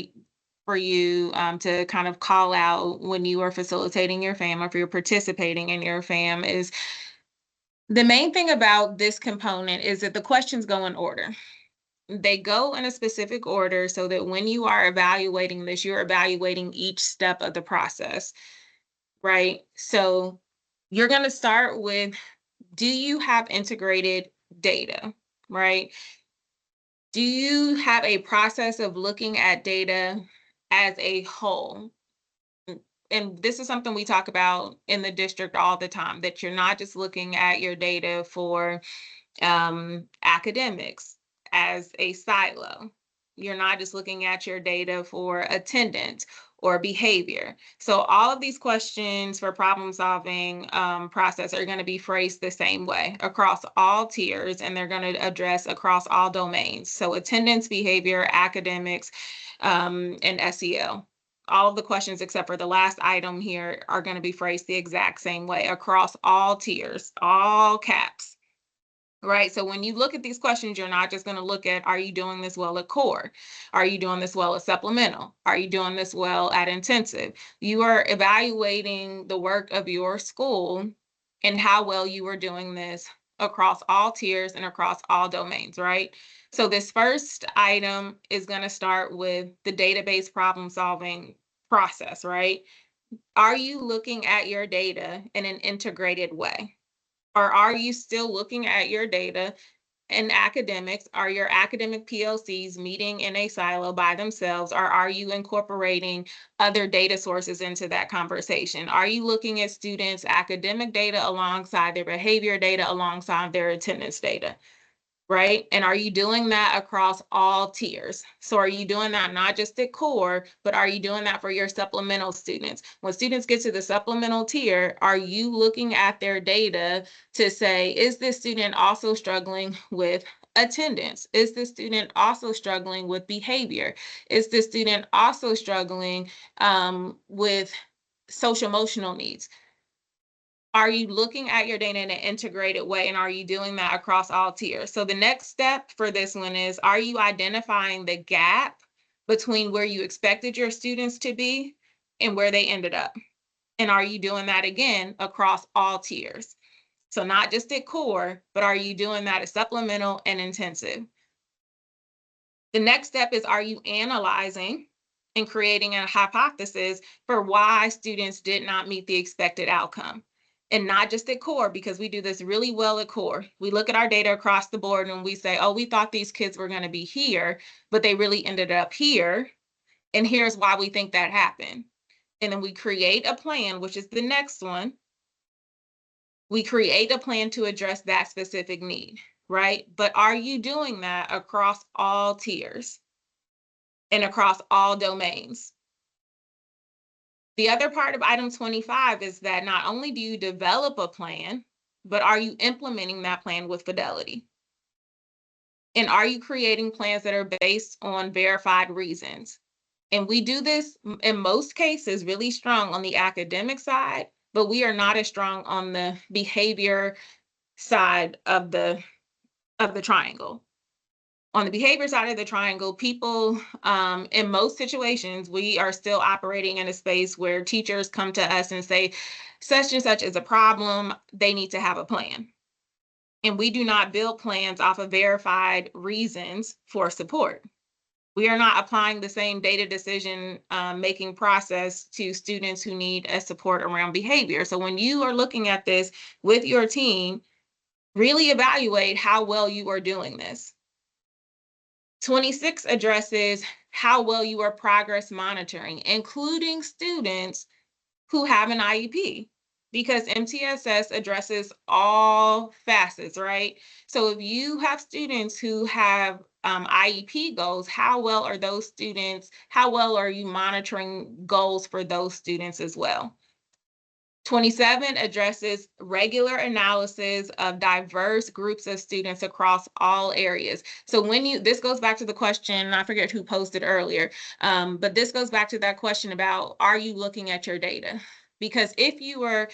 you to kind of call out when you are facilitating your FAM, or if you're participating in your FAM, is the main thing about this component is that the questions go in order. They go in a specific order so that when you are evaluating this, you're evaluating each step of the process, right? So you're going to start with, do you have integrated data, right? Do you have a process of looking at data as a whole? And this is something we talk about in the district all the time, that you're not just looking at your data for academics as a silo. You're not just looking at your data for attendance or behavior. So all of these questions for problem solving process are going to be phrased the same way across all tiers, and they're going to address across all domains. So attendance, behavior, academics, and SEL. All of the questions except for the last item here are going to be phrased the exact same way across all tiers, all caps. Right. So when you look at these questions, you're not just going to look at, are you doing this well at core? Are you doing this well at supplemental? Are you doing this well at intensive? You are evaluating the work of your school and how well you are doing this across all tiers and across all domains, right? So this first item is going to start with the database problem solving process, right? Are you looking at your data in an integrated way? Or are you still looking at your data in academics? Are your academic PLCs meeting in a silo by themselves, or are you incorporating other data sources into that conversation? Are you looking at students' academic data alongside their behavior data, alongside their attendance data? Right? And are you doing that across all tiers? So are you doing that not just at core, but are you doing that for your supplemental students? When students get to the supplemental tier, are you looking at their data to say, is this student also struggling with attendance? Is this student also struggling with behavior? Is this student also struggling with social emotional needs? Are you looking at your data in an integrated way, and are you doing that across all tiers? So the next step for this one is, are you identifying the gap between where you expected your students to be and where they ended up? And are you doing that again across all tiers? So not just at core, but are you doing that at supplemental and intensive? The next step is, are you analyzing and creating a hypothesis for why students did not meet the expected outcome? And not just at core, because we do this really well at core. We look at our data across the board and we say, oh, we thought these kids were going to be here, but they really ended up here. And here's why we think that happened. And then we create a plan, which is the next one. We create a plan to address that specific need, right? But are you doing that across all tiers and across all domains? The other part of item 25 is that not only do you develop a plan, but are you implementing that plan with fidelity? And are you creating plans that are based on verified reasons? And we do this in most cases really strong on the academic side, but we are not as strong on the behavior side of the triangle. On the behavior side of the triangle, people, in most situations, we are still operating in a space where teachers come to us and say, such and such is a problem, they need to have a plan. And we do not build plans off of verified reasons for support. We are not applying the same data decision making process to students who need a support around behavior. So when you are looking at this with your team, really evaluate how well you are doing this. 26 addresses how well you are progress monitoring, including students who have an IEP, because MTSS addresses all facets, right? So if you have students who have IEP goals, how well are those students, how well are you monitoring goals for those students as well? 27 addresses regular analysis of diverse groups of students across all areas. So this goes back to the question, I forget who posted earlier, but this goes back to that question about, are you looking at your data? Because if you are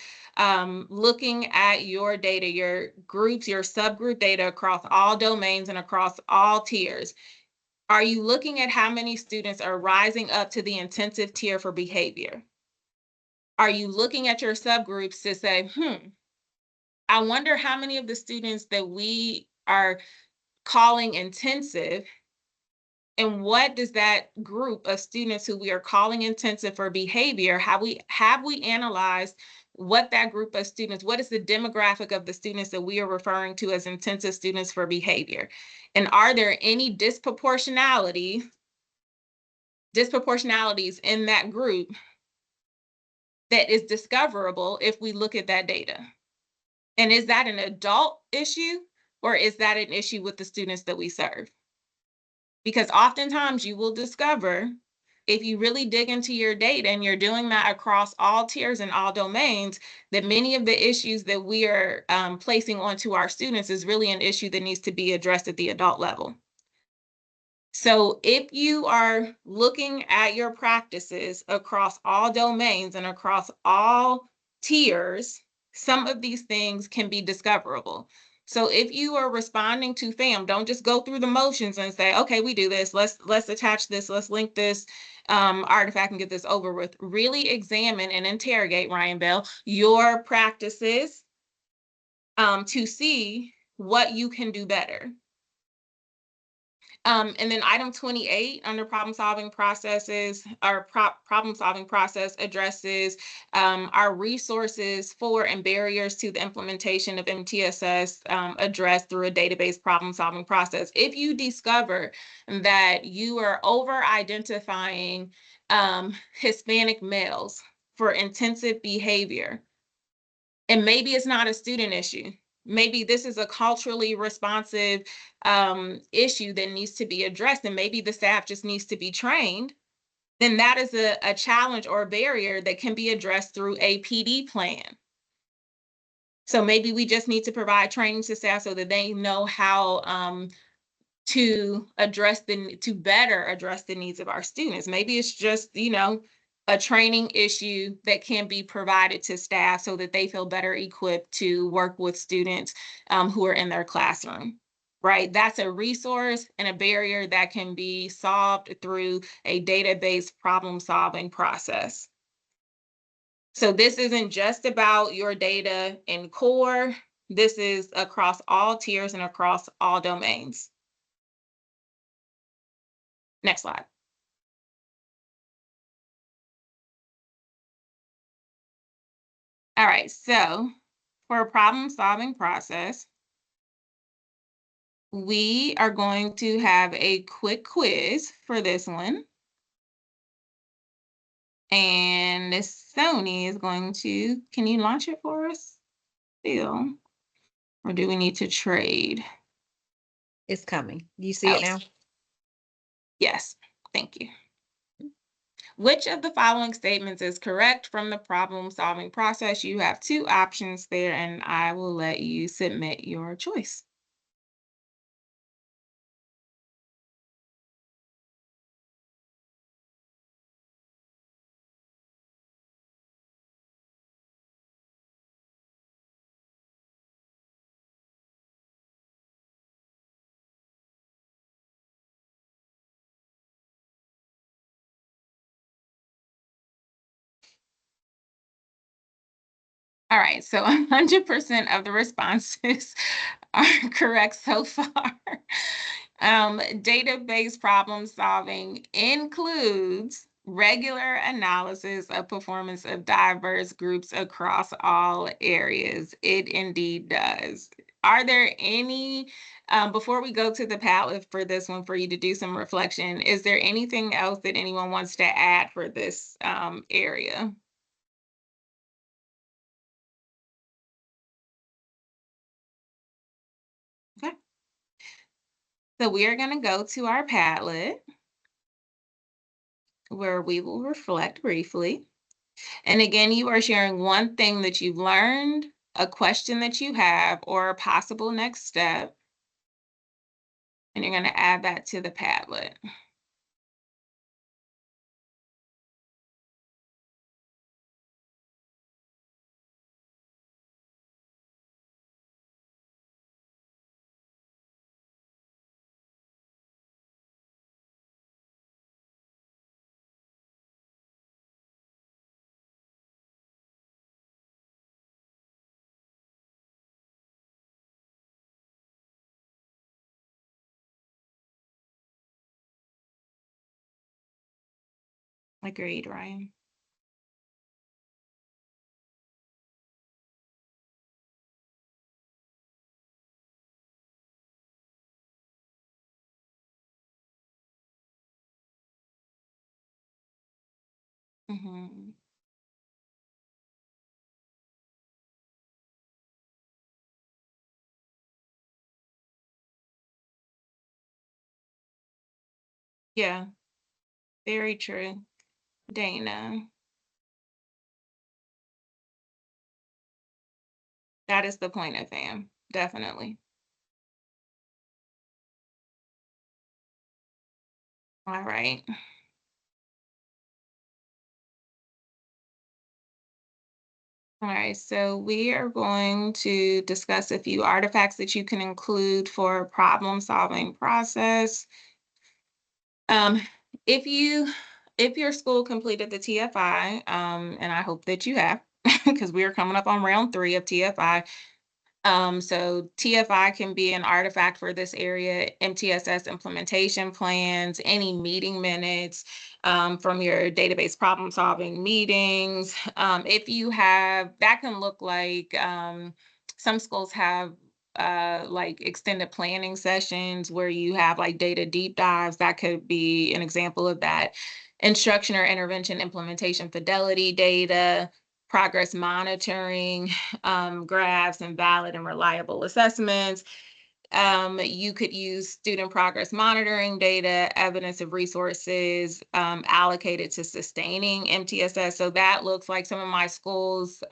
looking at your data, your groups, your subgroup data across all domains and across all tiers, are you looking at how many students are rising up to the intensive tier for behavior? Are you looking at your subgroups to say, I wonder how many of the students that we are calling intensive, and what does that group of students who we are calling intensive for behavior, have we analyzed what that group of students, what is the demographic of the students that we are referring to as intensive students for behavior? And are there any disproportionalities in that group that is discoverable if we look at that data? And is that an adult issue, or is that an issue with the students that we serve? Because oftentimes you will discover, if you really dig into your data and you're doing that across all tiers and all domains, that many of the issues that we are placing onto our students is really an issue that needs to be addressed at the adult level. So if you are looking at your practices across all domains and across all tiers, some of these things can be discoverable. So if you are responding to FAM, don't just go through the motions and say, okay, we do this, let's attach this, let's link this artifact and get this over with. Really examine and interrogate, Ryan Bell, your practices to see what you can do better. And then item 28 under problem-solving processes, our problem-solving process addresses our resources for and barriers to the implementation of MTSS addressed through a database problem-solving process. If you discover that you are over-identifying Hispanic males for intensive behavior, and maybe it's not a student issue, maybe this is a culturally responsive issue that needs to be addressed, and maybe the staff just needs to be trained, then that is a challenge or a barrier that can be addressed through a PD plan. So maybe we just need to provide training to staff so that they know how to better address the needs of our students. Maybe it's just, a training issue that can be provided to staff so that they feel better equipped to work with students who are in their classroom, right? That's a resource and a barrier that can be solved through a database problem-solving process. So this isn't just about your data in core. This is across all tiers and across all domains. Next slide. All right, so for a problem-solving process, we are going to have a quick quiz for this one. And Miss Sony is going to, can you launch it for us still? Or do we need to trade? It's coming. You see it now? Yes, thank you. Which of the following statements is correct from the problem-solving process? You have two options there, and I will let you submit your choice. All right, so 100% of the responses are correct so far. Database problem solving includes regular analysis of performance of diverse groups across all areas. It indeed does. Are there any, before we go to the Padlet for this one, for you to do some reflection, is there anything else that anyone wants to add for this area? Okay. So we are going to go to our Padlet, where we will reflect briefly. And again, you are sharing one thing that you've learned, a question that you have, or a possible next step. And you're going to add that to the Padlet. Agreed, Ryan. Mm-hmm. Yeah, very true. Dana, that is the point of FAM, definitely. All right. All right, so we are going to discuss a few artifacts that you can include for problem-solving process. Um, if your school completed the TFI, and I hope that you have, because we are coming up on round 3 of TFI. So TFI can be an artifact for this area, MTSS implementation plans, any meeting minutes from your database problem solving meetings. If you have, that can look like some schools have like extended planning sessions where you have like data deep dives. That could be an example of that. Instruction or intervention implementation fidelity data, progress monitoring, graphs, and valid and reliable assessments. You could use student progress monitoring data, evidence of resources allocated to sustaining MTSS. So that looks like some of my schools.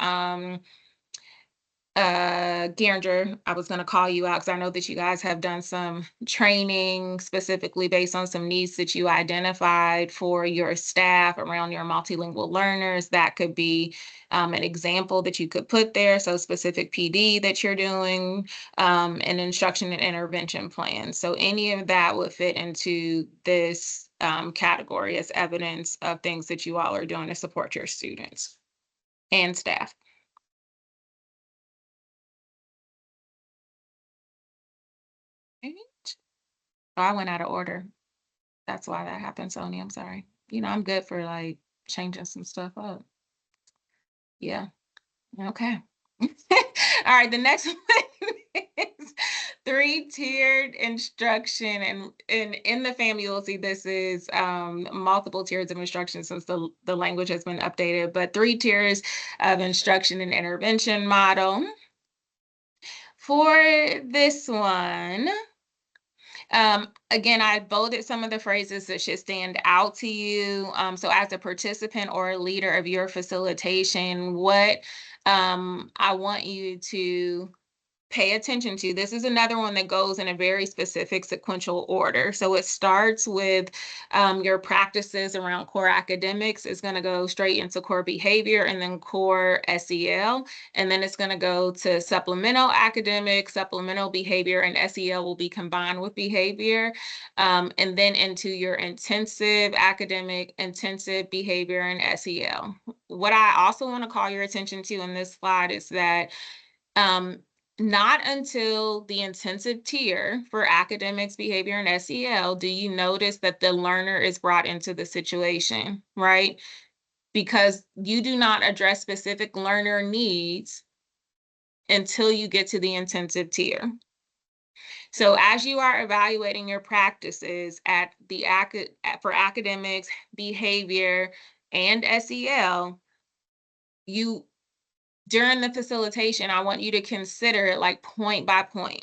Geringer, I was going to call you out because I know that you guys have done some training specifically based on some needs that you identified for your staff around your multilingual learners. That could be an example that you could put there. So specific PD that you're doing, an instruction and intervention plan. So any of that would fit into this category as evidence of things that you all are doing to support your students and staff. Oh, I went out of order. That's why that happened, Sony. I'm sorry. You know, I'm good for like changing some stuff up. Yeah. Okay. All right. The next one is 3-tiered instruction. And in the FAM, you will see this is multiple tiers of instruction since the language has been updated, but 3 tiers of instruction and intervention model. For this one, again, I bolded some of the phrases that should stand out to you. So as a participant or a leader of your facilitation, what I want you to pay attention to. This is another one that goes in a very specific sequential order. So it starts with your practices around core academics. It's going to go straight into core behavior and then core SEL. And then it's going to go to supplemental academic, supplemental behavior, and SEL will be combined with behavior. And then into your intensive academic, intensive behavior, and SEL. What I also want to call your attention to in this slide is that not until the intensive tier for academics, behavior, and SEL do you notice that the learner is brought into the situation, right? Because you do not address specific learner needs until you get to the intensive tier. So as you are evaluating your practices at the for academics, behavior, and SEL, you during the facilitation, I want you to consider it like point by point.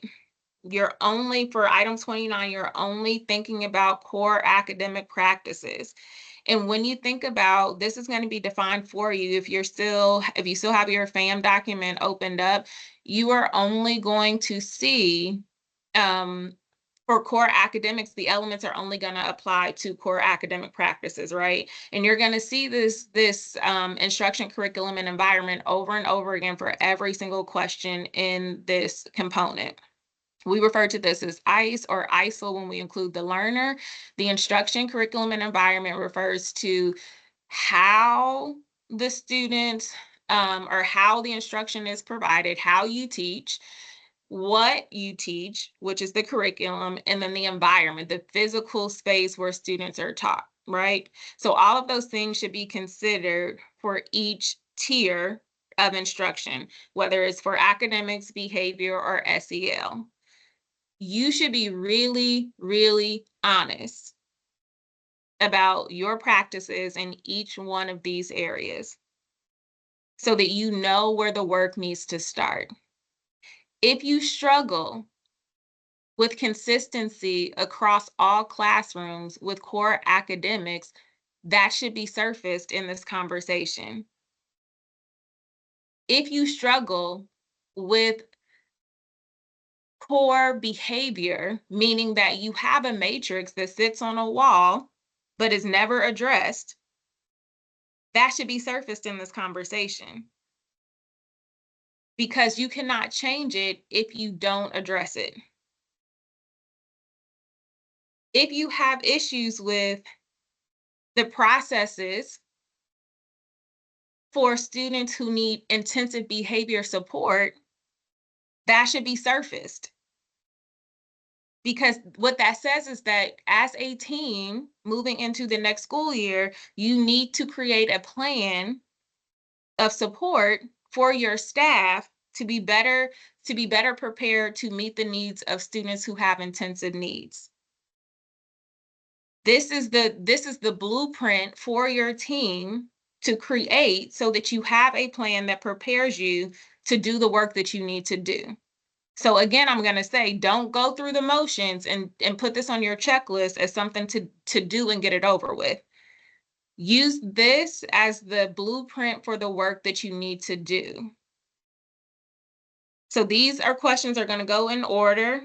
You're only, for item 29, you're only thinking about core academic practices. And when you think about, this is going to be defined for you if you still have your FAM document opened up, you are only going to see for core academics, the elements are only going to apply to core academic practices, right? And you're going to see this instruction, curriculum, and environment over and over again for every single question in this component. We refer to this as ICE or ISIL when we include the learner. The instruction, curriculum, and environment refers to how the students or how the instruction is provided, how you teach, what you teach, which is the curriculum, and then the environment, the physical space where students are taught, right? So all of those things should be considered for each tier of instruction, whether it's for academics, behavior, or SEL. You should be really, really honest about your practices in each one of these areas so that you know where the work needs to start. If you struggle with consistency across all classrooms with core academics, that should be surfaced in this conversation. If you struggle with core behavior, meaning that you have a matrix that sits on a wall but is never addressed, that should be surfaced in this conversation. Because you cannot change it if you don't address it. If you have issues with the processes for students who need intensive behavior support, that should be surfaced. Because what that says is that as a team moving into the next school year, you need to create a plan of support for your staff to be better prepared to meet the needs of students who have intensive needs. This is the blueprint for your team to create so that you have a plan that prepares you to do the work that you need to do. So again, I'm going to say, don't go through the motions and put this on your checklist as something to do and get it over with. Use this as the blueprint for the work that you need to do. So these questions are going to go in order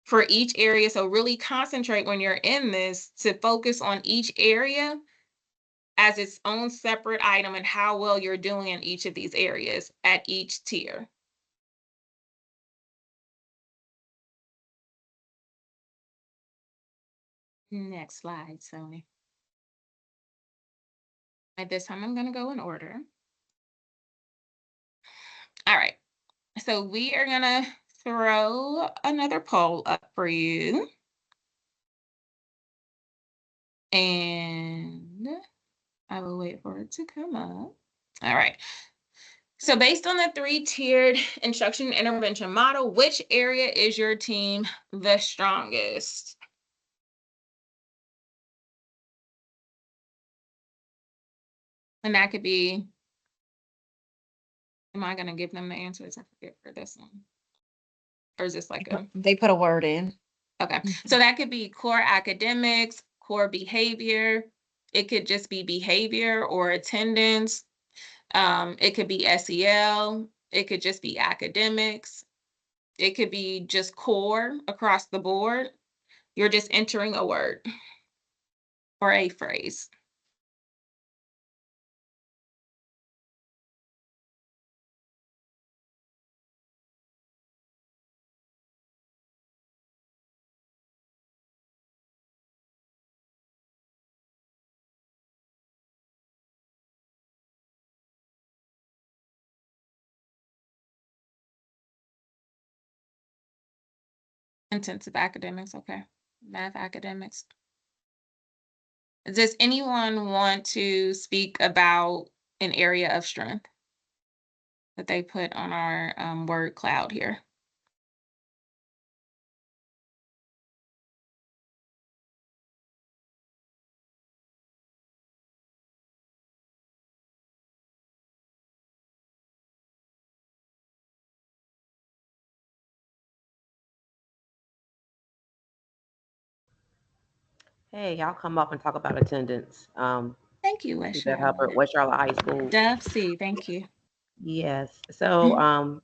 for each area. So really concentrate when you're in this to focus on each area as its own separate item and how well you're doing in each of these areas at each tier. Next slide, Sony. At this time, I'm going to go in order. All right. So we are going to throw another poll up for you. And I will wait for it to come up. All right. So based on the 3-tiered instruction and intervention model, which area is your team the strongest? And that could be, am I going to give them the answers? I forget for this one. Or is this like a? They put a word in. Okay. So that could be core academics, core behavior. It could just be behavior or attendance. It could be SEL. It could just be academics. It could be just core across the board. You're just entering a word or a phrase. Intensive academics, okay. Math academics. Does anyone want to speak about an area of strength that they put on our word cloud here? Hey, I'll come up and talk about attendance. Thank you, West Yvette Hubbard, Charlotte. West Charlotte High School. Dove C, thank you. Yes. So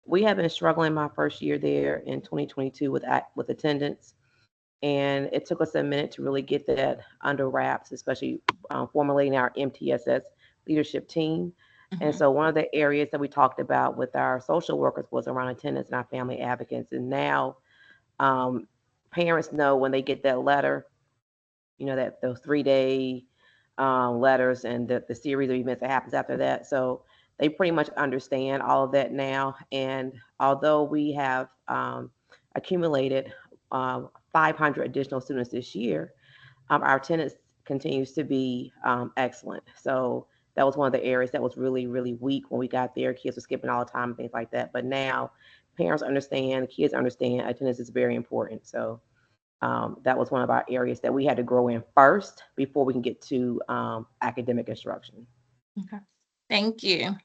we have been struggling my first year there in 2022 with attendance, and it took us a minute to really get that under wraps, especially formulating our MTSS leadership team. And Mhm. so one of the areas that we talked about with our social workers was around attendance and our family advocates. And now parents know when they get that letter, you know, that those 3-day letters and the series of events that happens after that. So they pretty much understand all of that now. And although we have accumulated 500 additional students this year, our attendance continues to be excellent. So that was one of the areas that was really, really weak when we got there. Kids were skipping all the time and things like that. But now parents understand, kids understand attendance is very important. So that was one of our areas that we had to grow in first before we can get to academic instruction. Okay. Thank you.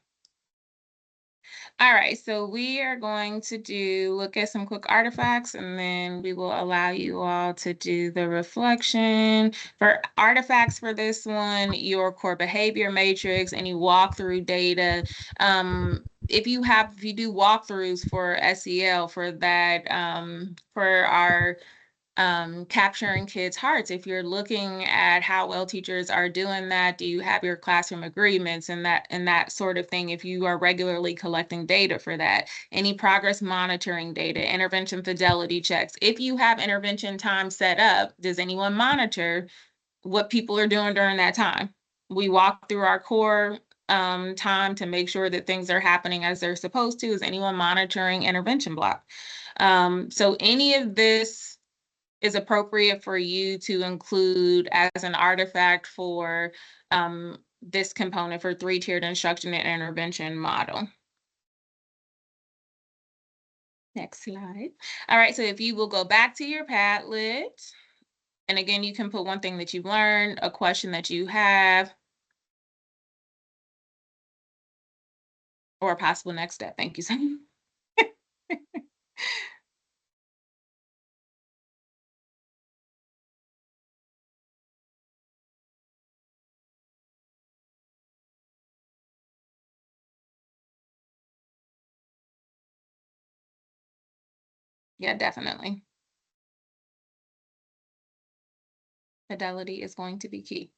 All right, so we are going to look at some quick artifacts, and then we will allow you all to do the reflection. For artifacts for this one, your core behavior matrix, any walkthrough data. If you do walkthroughs for SEL for that, for our capturing kids' hearts, if you're looking at how well teachers are doing that, do you have your classroom agreements and that sort of thing? If you are regularly collecting data for that, any progress monitoring data, intervention fidelity checks. If you have intervention time set up, does anyone monitor what people are doing during that time? We walk through our core time to make sure that things are happening as they're supposed to. Is anyone monitoring intervention block? So any of this is appropriate for you to include as an artifact for this component for 3-tiered instruction and intervention model. Next slide. All right, so if you will go back to your Padlet, and again, you can put one thing that you've learned, a question that you have, or a possible next step. Thank you so much. Yeah, definitely. Fidelity is going to be key.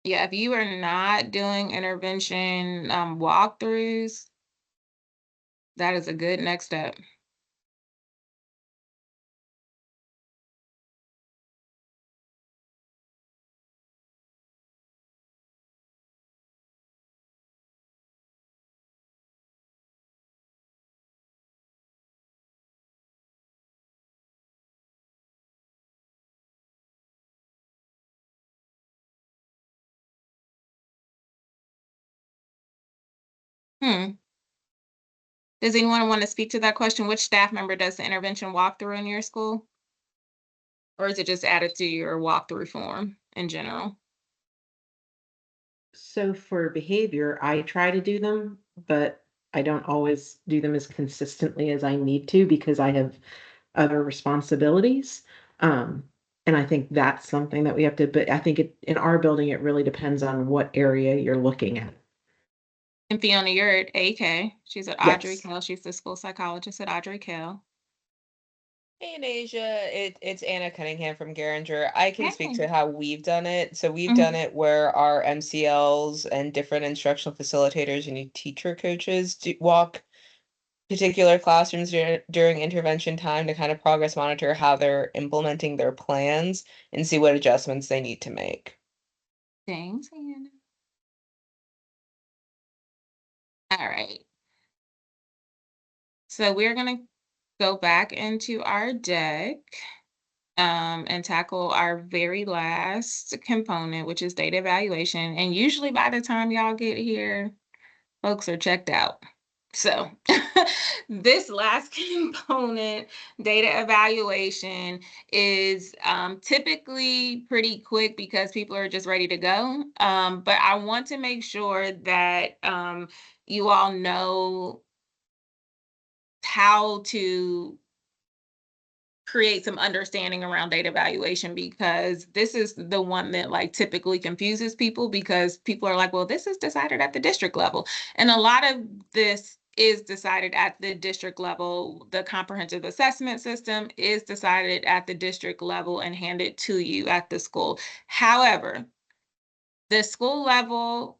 Yeah, if you are not doing intervention walkthroughs, that is a good next step. Does anyone want to speak to that question? Which staff member does the intervention walkthrough in your school? Or is it just added to your walkthrough form in general? So for behavior, I try to do them, but I don't always do them as consistently as I need to because I have other responsibilities. And I think that's something that we have to, but I think in our building, it really depends on what area you're looking at. And Fiona, you're at AK. She's at Audrey Yes. Kell. She's the school psychologist at Audrey Kell. Hey, Nasia, it's Anna Cunningham from Garinger. I can speak Hey. to how we've done it. So we've done it where our MCLs and different instructional facilitators and teacher coaches walk particular classrooms during intervention time to kind of progress monitor how they're implementing their plans and see what adjustments they need to make. Thanks, Anna. All right. So we're going to go back into our deck and tackle our very last component, which is data evaluation. And usually by the time y'all get here, folks are checked out. So this last component, data evaluation, is typically pretty quick because people are just ready to go. But I want to make sure that you all know how to create some understanding around data evaluation, because this is the one that like typically confuses people, because people are like, well, this is decided at the district level. And a lot of this is decided at the district level. The comprehensive assessment system is decided at the district level and handed to you at the school. However, the school level,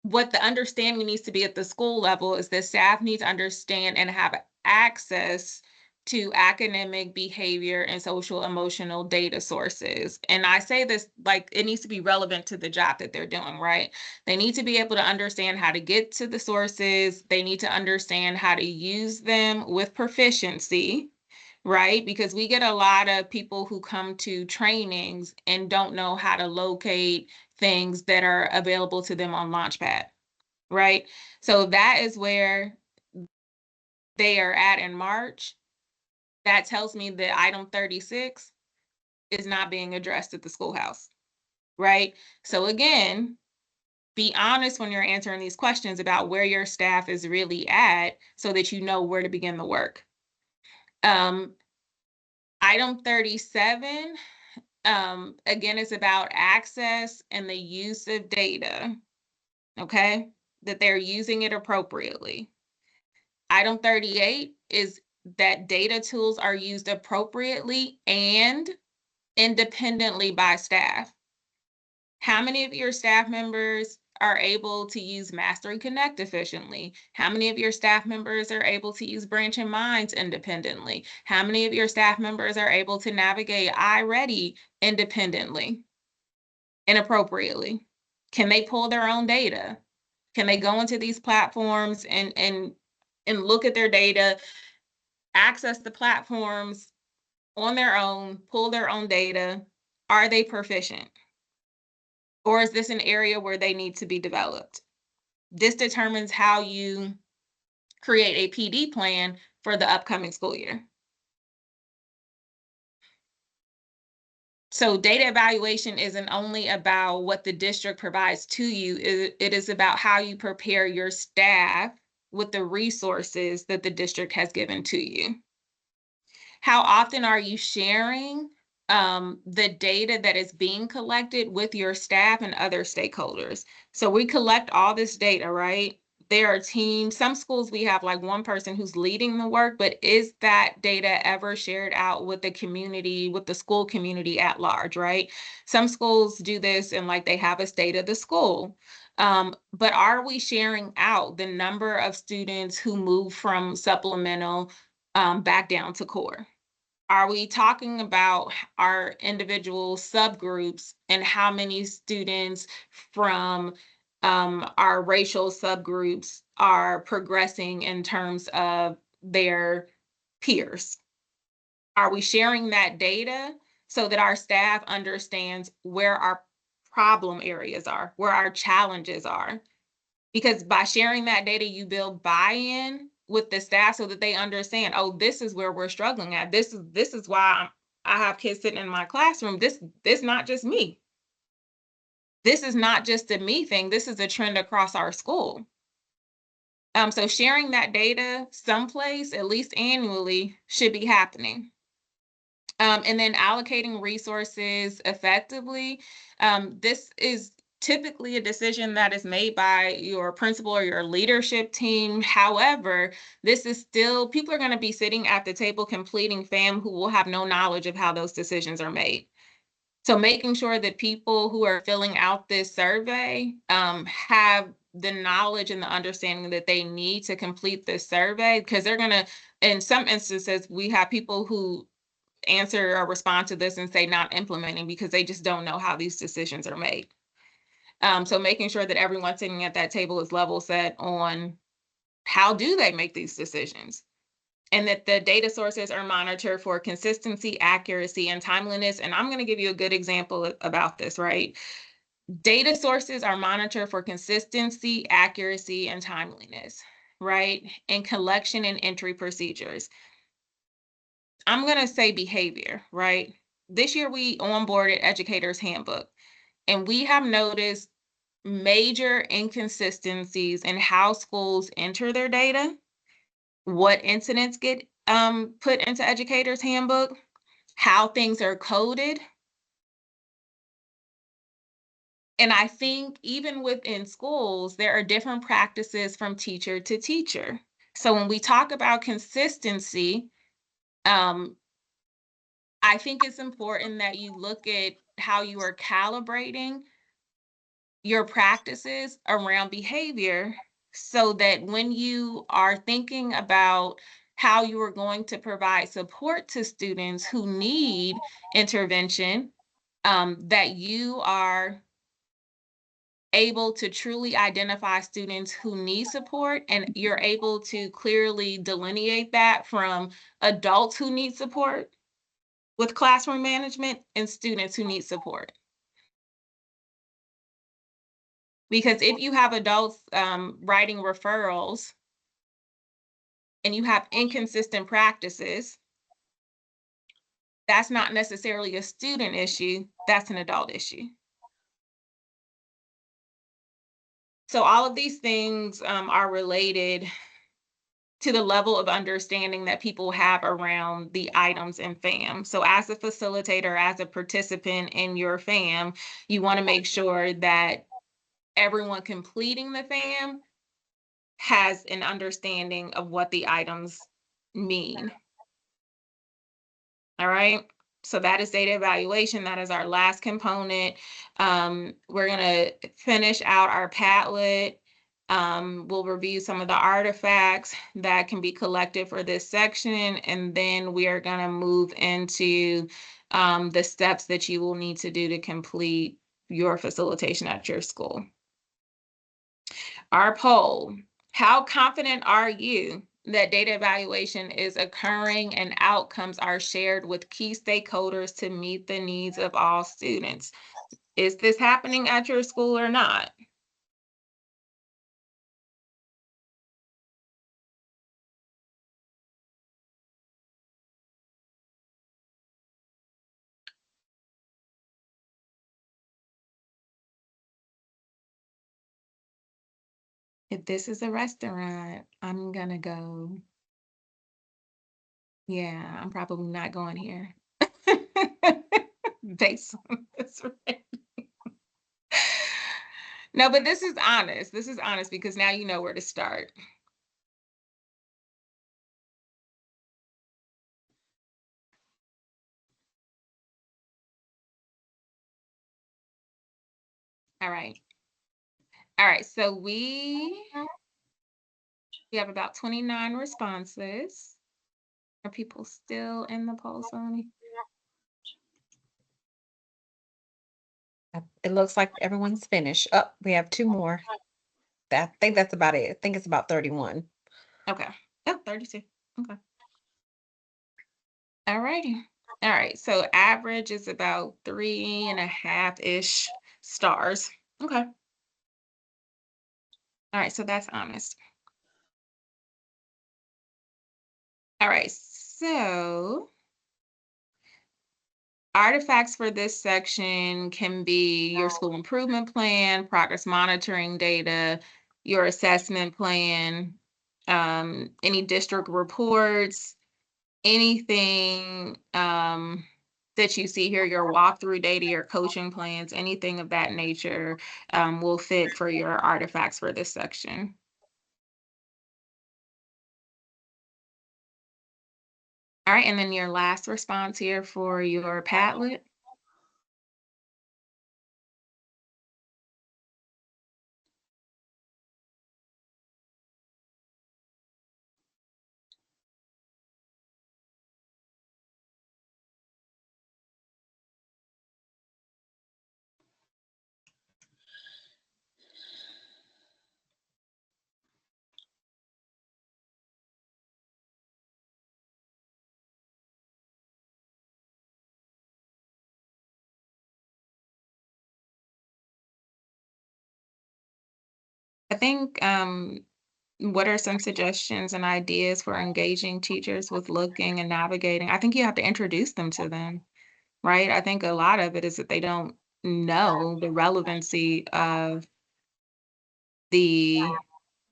what the understanding needs to be at the school level is that staff needs to understand and have access to academic, behavior, and social emotional data sources. And I say this like it needs to be relevant to the job that they're doing, right? They need to be able to understand how to get to the sources. They need to understand how to use them with proficiency, right? Because we get a lot of people who come to trainings and don't know how to locate things that are available to them on Launchpad, right? So that is where they are at in March. That tells me that item 36 is not being addressed at the schoolhouse, right? So again, be honest when you're answering these questions about where your staff is really at so that you know where to begin the work. Item 37, again, is about access and the use of data, okay? That they're using it appropriately. Item 38 is that data tools are used appropriately and independently by staff. How many of your staff members are able to use Mastery Connect efficiently? How many of your staff members are able to use Branching Minds independently? How many of your staff members are able to navigate iReady independently and appropriately? Can they pull their own data? Can they go into these platforms and look at their data, access the platforms on their own, pull their own data? Are they proficient? Or is this an area where they need to be developed? This determines how you create a PD plan for the upcoming school year. So data evaluation isn't only about what the district provides to you, it is about how you prepare your staff with the resources that the district has given to you. How often are you sharing the data that is being collected with your staff and other stakeholders? So we collect all this data, right? There are teams. Some schools we have like one person who's leading the work, but is that data ever shared out with the community, with the school community at large, right? Some schools do this and like they have a state of the school. But are we sharing out the number of students who move from supplemental back down to core? Are we talking about our individual subgroups and how many students from our racial subgroups are progressing in terms of their peers? Are we sharing that data so that our staff understands where our problem areas are, where our challenges are? Because by sharing that data, you build buy-in with the staff so that they understand, oh, this is where we're struggling at. This is why I have kids sitting in my classroom. This not just me. This is not just a me thing. This is a trend across our school. So sharing that data someplace, at least annually, should be happening. And then allocating resources effectively. This is typically a decision that is made by your principal or your leadership team. However, this is still, people are going to be sitting at the table completing FAM who will have no knowledge of how those decisions are made. So making sure that people who are filling out this survey have the knowledge and the understanding that they need to complete this survey, because they're going to, in some instances, we have people who answer or respond to this and say not implementing because they just don't know how these decisions are made. So making sure that everyone sitting at that table is level set on how do they make these decisions, and that the data sources are monitored for consistency, accuracy, and timeliness. And I'm going to give you a good example about this, right? Data sources are monitored for consistency, accuracy, and timeliness, right? And collection and entry procedures. I'm going to say behavior, right? This year we onboarded Educators Handbook, and we have noticed major inconsistencies in how schools enter their data, what incidents get put into Educators Handbook, how things are coded. And I think even within schools, there are different practices from teacher to teacher. So when we talk about consistency, I think it's important that you look at how you are calibrating your practices around behavior, so that when you are thinking about how you are going to provide support to students who need intervention, that you are able to truly identify students who need support, and you're able to clearly delineate that from adults who need support with classroom management and students who need support. Because if you have adults writing referrals and you have inconsistent practices, that's not necessarily a student issue, that's an adult issue. So all of these things are related to the level of understanding that people have around the items in FAM. So as a facilitator, as a participant in your FAM, you want to make sure that everyone completing the FAM has an understanding of what the items mean. All right. So that is data evaluation. That is our last component. We're going to finish out our Padlet. We'll review some of the artifacts that can be collected for this section, and then we are going to move into the steps that you will need to do to complete your facilitation at your school. Our poll: how confident are you that data evaluation is occurring and outcomes are shared with key stakeholders to meet the needs of all students? Is this happening at your school or not? If this is a restaurant, I'm gonna go. Yeah, I'm probably not going here. Based on this, right? No, but this is honest. This is honest because now you know where to start. All right. All right, so we have about 29 responses. Are people still in the poll, Sony? It looks like everyone's finished. Oh, we have 2 more. I think that's about it. I think it's about 31. Okay. Oh, 32. Okay. All righty. All right. So average is about 3.5-ish stars. Okay. All right. So that's honest. All right. So artifacts for this section can be your school improvement plan, progress monitoring data, your assessment plan, any district reports, anything that you see here, your walkthrough data, your coaching plans, anything of that nature will fit for your artifacts for this section. All right, and then your last response here for your Padlet. I think what are some suggestions and ideas for engaging teachers with looking and navigating? I think you have to introduce them to them, right? I think a lot of it is that they don't know the relevancy of the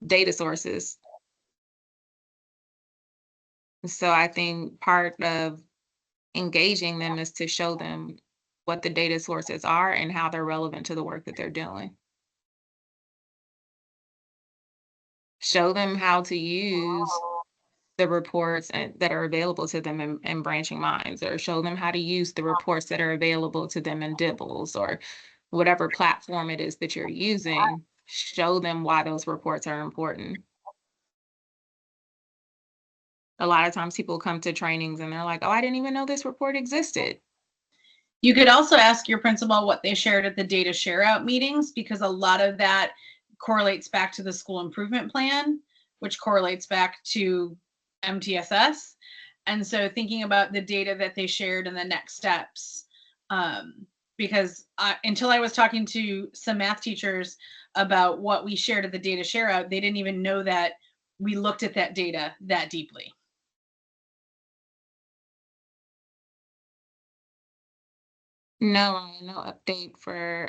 data sources. So I think part of engaging them is to show them what the data sources are and how they're relevant to the work that they're doing. Show them how to use the reports that are available to them in Branching Minds, or show them how to use the reports that are available to them in Dibbles, or whatever platform it is that you're using. Show them why those reports are important. A lot of times people come to trainings and they're like, oh, I didn't even know this report existed. You could also ask your principal what they shared at the data share out meetings, because a lot of that correlates back to the school improvement plan, which correlates back to MTSS. And so thinking about the data that they shared and the next steps, because until I was talking to some math teachers about what we shared at the data share out, they didn't even know that we looked at that data that deeply. No, no update for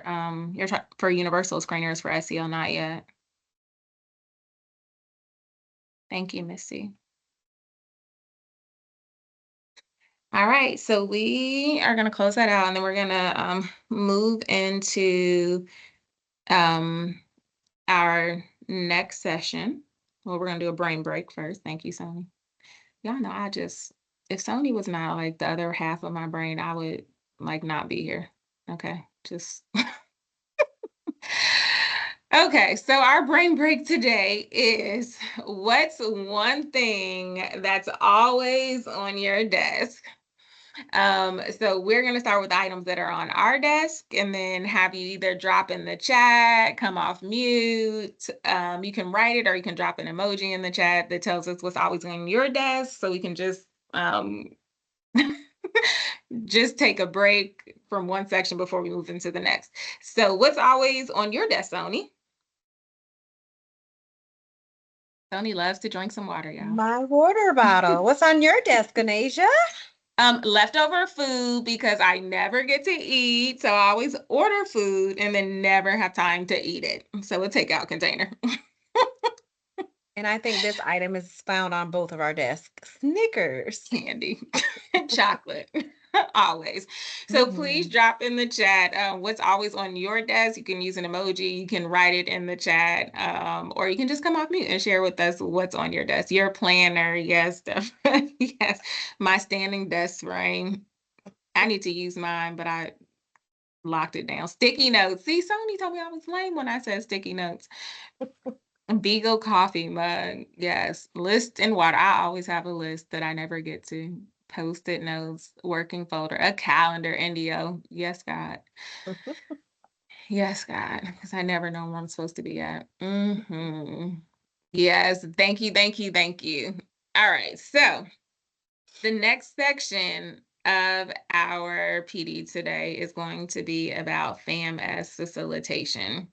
for universal screeners for SEL, not yet. Thank you, Missy. All right, so we are gonna close that out, and then we're gonna move into our next session. Well, we're gonna do a brain break first. Thank you, Sony. Y'all know if Sony was not like the other half of my brain, I would like not be here. Okay, just okay, so our brain break today is, what's one thing that's always on your desk? So we're going to start with items that are on our desk, and then have you either drop in the chat, come off mute. You can write it, or you can drop an emoji in the chat that tells us what's always on your desk, so we can just just take a break from one section before we move into the next. So what's always on your desk, Sony? Sony loves to drink some water, y'all. My water bottle. What's on your desk, Anasia? Leftover food, because I never get to eat. So I always order food and then never have time to eat it. So a takeout container. And I think this item is found on both of our desks. Snickers. Candy. Chocolate. Always. So please drop in the chat what's always on your desk. You can use an emoji, you can write it in the chat, or you can just come off mute and share with us what's on your desk. Your planner, yes, yes. My standing desk frame. I need to use mine, but I locked it down. Sticky notes. See, Sony told me I was lame when I said sticky notes. Beagle coffee mug. Yes. List and water. I always have a list that I never get to. Post-it notes, working folder, a calendar, Indio. Yes, God. Yes, God, because I never know where I'm supposed to be at. Yes, thank you, thank you, thank you. All right, so the next section of our PD today is going to be about FAMS facilitation.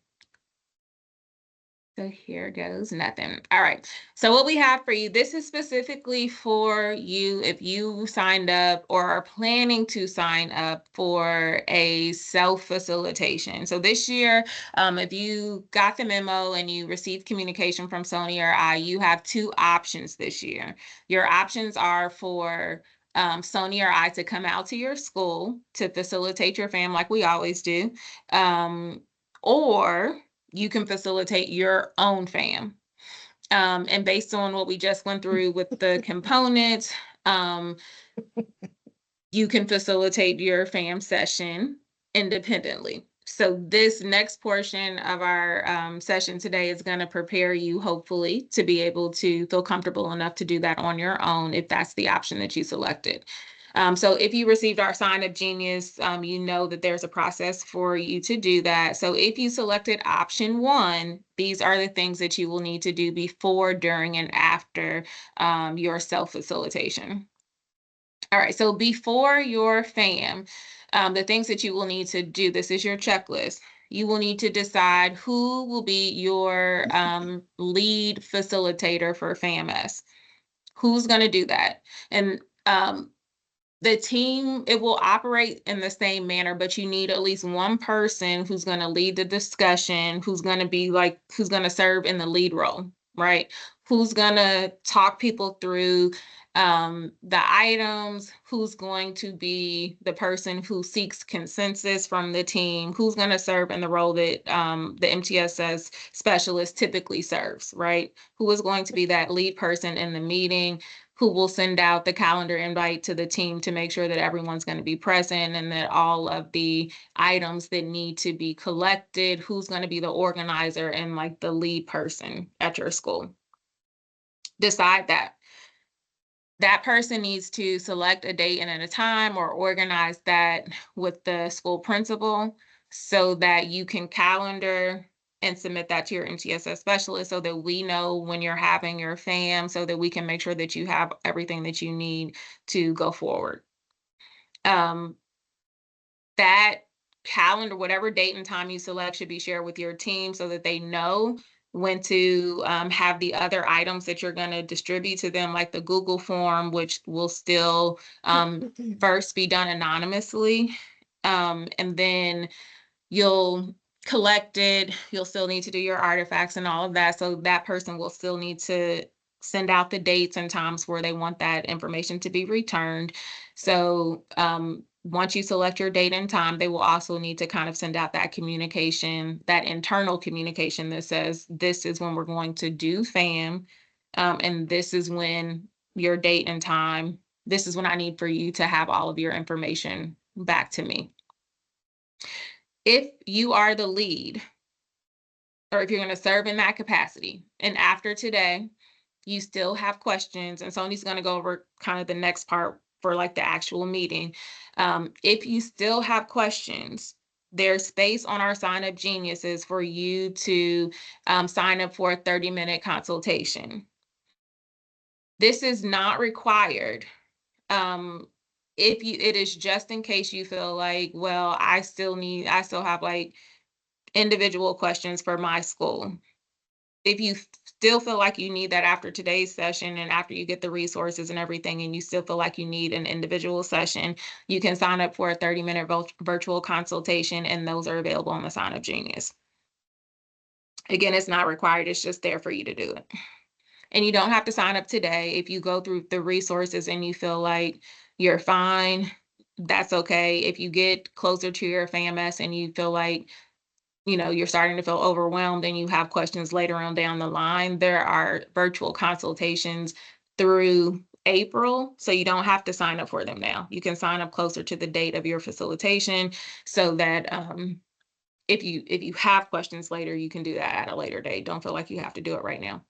So here goes nothing. All right. So what we have for you, this is specifically for you if you signed up or are planning to sign up for a self-facilitation. So this year, if you got the memo and you received communication from Sony or I, you have two options this year. Your options are for Sony or I to come out to your school to facilitate your FAM like we always do, or you can facilitate your own FAM. And based on what we just went through with the components, you can facilitate your FAM session independently. So this next portion of our session today is going to prepare you, hopefully, to be able to feel comfortable enough to do that on your own if that's the option that you selected. So if you received our Sign Up Genius, you know that there's a process for you to do that. So if you selected option 1, these are the things that you will need to do before, during, and after your self-facilitation. All right, so before your FAM, the things that you will need to do, this is your checklist. you will need to decide who will be your lead facilitator for FAMS. Who's going to do that? And the team, it will operate in the same manner, but you need at least one person who's going to lead the discussion, who's going to serve in the lead role, right? Who's going to talk people through the items, who's going to be the person who seeks consensus from the team, who's going to serve in the role that the MTSS specialist typically serves, right? Who is going to be that lead person in the meeting, who will send out the calendar invite to the team to make sure that everyone's going to be present and that all of the items that need to be collected, who's going to be the organizer and like the lead person at your school. Decide that. That person needs to select a date and a time or organize that with the school principal so that you can calendar and submit that to your MTSS specialist so that we know when you're having your FAM so that we can make sure that you have everything that you need to go forward. That calendar, whatever date and time you select, should be shared with your team so that they know when to have the other items that you're going to distribute to them, like the Google form, which will still first be done anonymously. And then you'll collect it. You'll still need to do your artifacts and all of that. So that person will still need to send out the dates and times where they want that information to be returned. So once you select your date and time, they will also need to kind of send out that communication, that internal communication that says, this is when we're going to do FAM, and this is when your date and time, this is when I need for you to have all of your information back to me. If you are the lead, or if you're going to serve in that capacity, and after today, you still have questions, and Sonia's going to go over kind of the next part for like the actual meeting. If you still have questions, there's space on our Sign Up Geniuses for you to sign up for a 30-minute consultation. This is not required. It is just in case you feel like, well, I still have like individual questions for my school. If you still feel like you need that after today's session and after you get the resources and everything, and you still feel like you need an individual session, you can sign up for a 30-minute virtual consultation, and those are available on the Sign Up Genius. Again, it's not required. It's just there for you to do it. And you don't have to sign up today. If you go through the resources and you feel like you're fine, that's okay. If you get closer to your FAMS and you feel like you're starting to feel overwhelmed and you have questions later on down the line, there are virtual consultations through April. So you don't have to sign up for them now. You can sign up closer to the date of your facilitation so that if you have questions later, you can do that at a later date. Don't feel like you have to do it right now.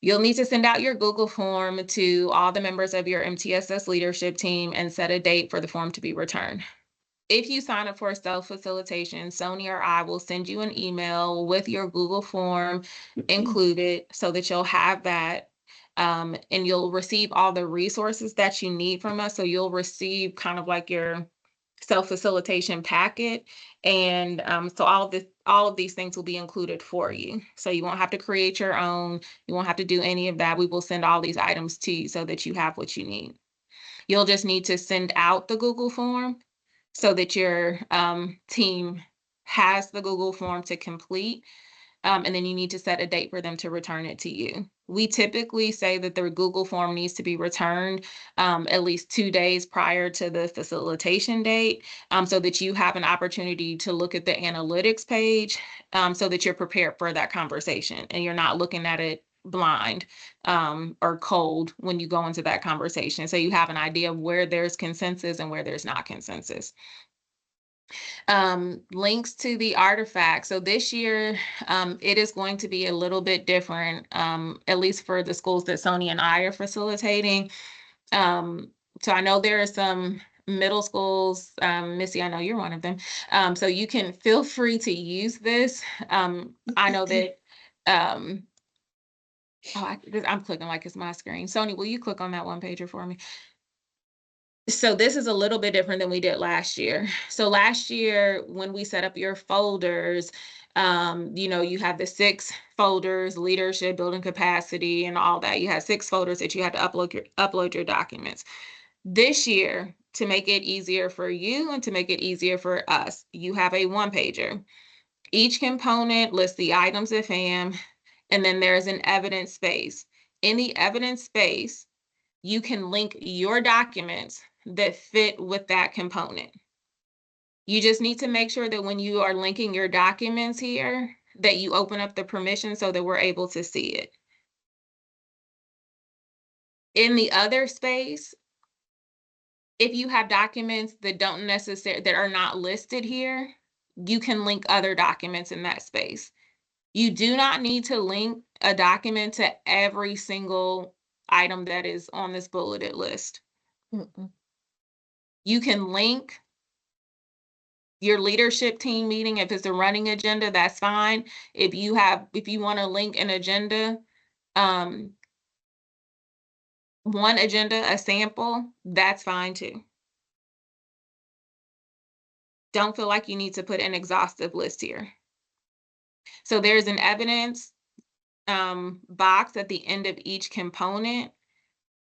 You'll need to send out your Google form to all the members of your MTSS leadership team and set a date for the form to be returned. If you sign up for self-facilitation, Sonia or I will send you an email with your Google form included so that you'll have that, and you'll receive all the resources that you need from us. So you'll receive kind of like your self-facilitation packet. And so all of these things will be included for you. So you won't have to create your own. You won't have to do any of that. We will send all these items to you so that you have what you need. You'll just need to send out the Google form so that your team has the Google form to complete, and then you need to set a date for them to return it to you. We typically say that the Google form needs to be returned at least 2 days prior to the facilitation date, so that you have an opportunity to look at the analytics page, so that you're prepared for that conversation and you're not looking at it blind or cold when you go into that conversation. So you have an idea of where there's consensus and where there's not consensus. Links to the artifacts. So this year, it is going to be a little bit different, at least for the schools that Sonia and I are facilitating. So I know there are some middle schools, Missy, I know you're one of them. So you can feel free to use this. I know that, I'm clicking like it's my screen. Sonia, will you click on that one pager for me? So this is a little bit different than we did last year. So last year, when we set up your folders, you have the 6 folders: leadership, building capacity, and all that. You had 6 folders that you had to upload your documents. This year, to make it easier for you and to make it easier for us, you have a 1-pager. Each component lists the items of FAM, and then there's an evidence space. In the evidence space, you can link your documents that fit with that component. You just need to make sure that when you are linking your documents here, that you open up the permission so that we're able to see it. In the other space, if you have documents that are not listed here, you can link other documents in that space. You do not need to link a document to every single item that is on this bulleted list. You can link your leadership team meeting. If it's a running agenda, that's fine. If you want to link an agenda, one agenda, a sample, that's fine too. Don't feel like you need to put an exhaustive list here. So there's an evidence box at the end of each component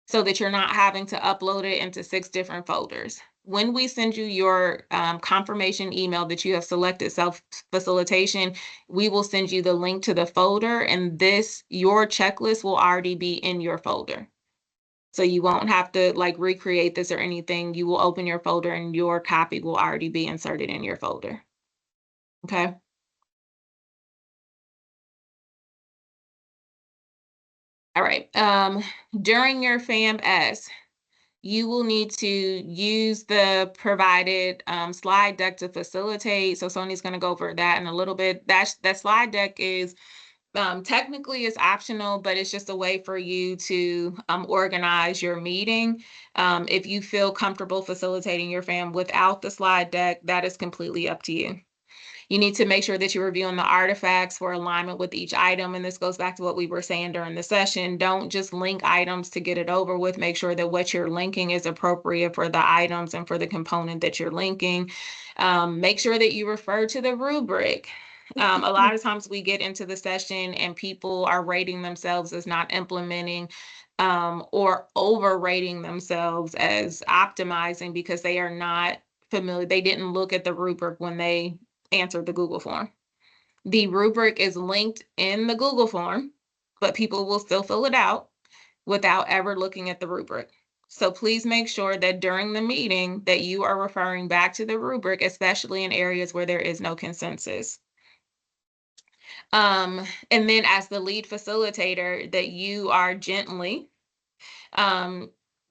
so that you're not having to upload it into 6 different folders. When we send you your confirmation email that you have selected self-facilitation, we will send you the link to the folder, and your checklist will already be in your folder. So you won't have to recreate this or anything. You will open your folder and your copy will already be inserted in your folder. Okay. All right. During your FAMS, you will need to use the provided slide deck to facilitate. So Sonia's going to go over that in a little bit. That slide deck is technically it's optional, but it's just a way for you to organize your meeting. If you feel comfortable facilitating your FAM without the slide deck, that is completely up to you. You need to make sure that you're reviewing the artifacts for alignment with each item. And this goes back to what we were saying during the session. Don't just link items to get it over with. Make sure that what you're linking is appropriate for the items and for the component that you're linking. Make sure that you refer to the rubric. A lot of times we get into the session and people are rating themselves as not implementing or overrating themselves as optimizing because they are not familiar. They didn't look at the rubric when they answered the Google form. The rubric is linked in the Google form, but people will still fill it out without ever looking at the rubric. So please make sure that during the meeting that you are referring back to the rubric, especially in areas where there is no consensus. And then as the lead facilitator, that you are gently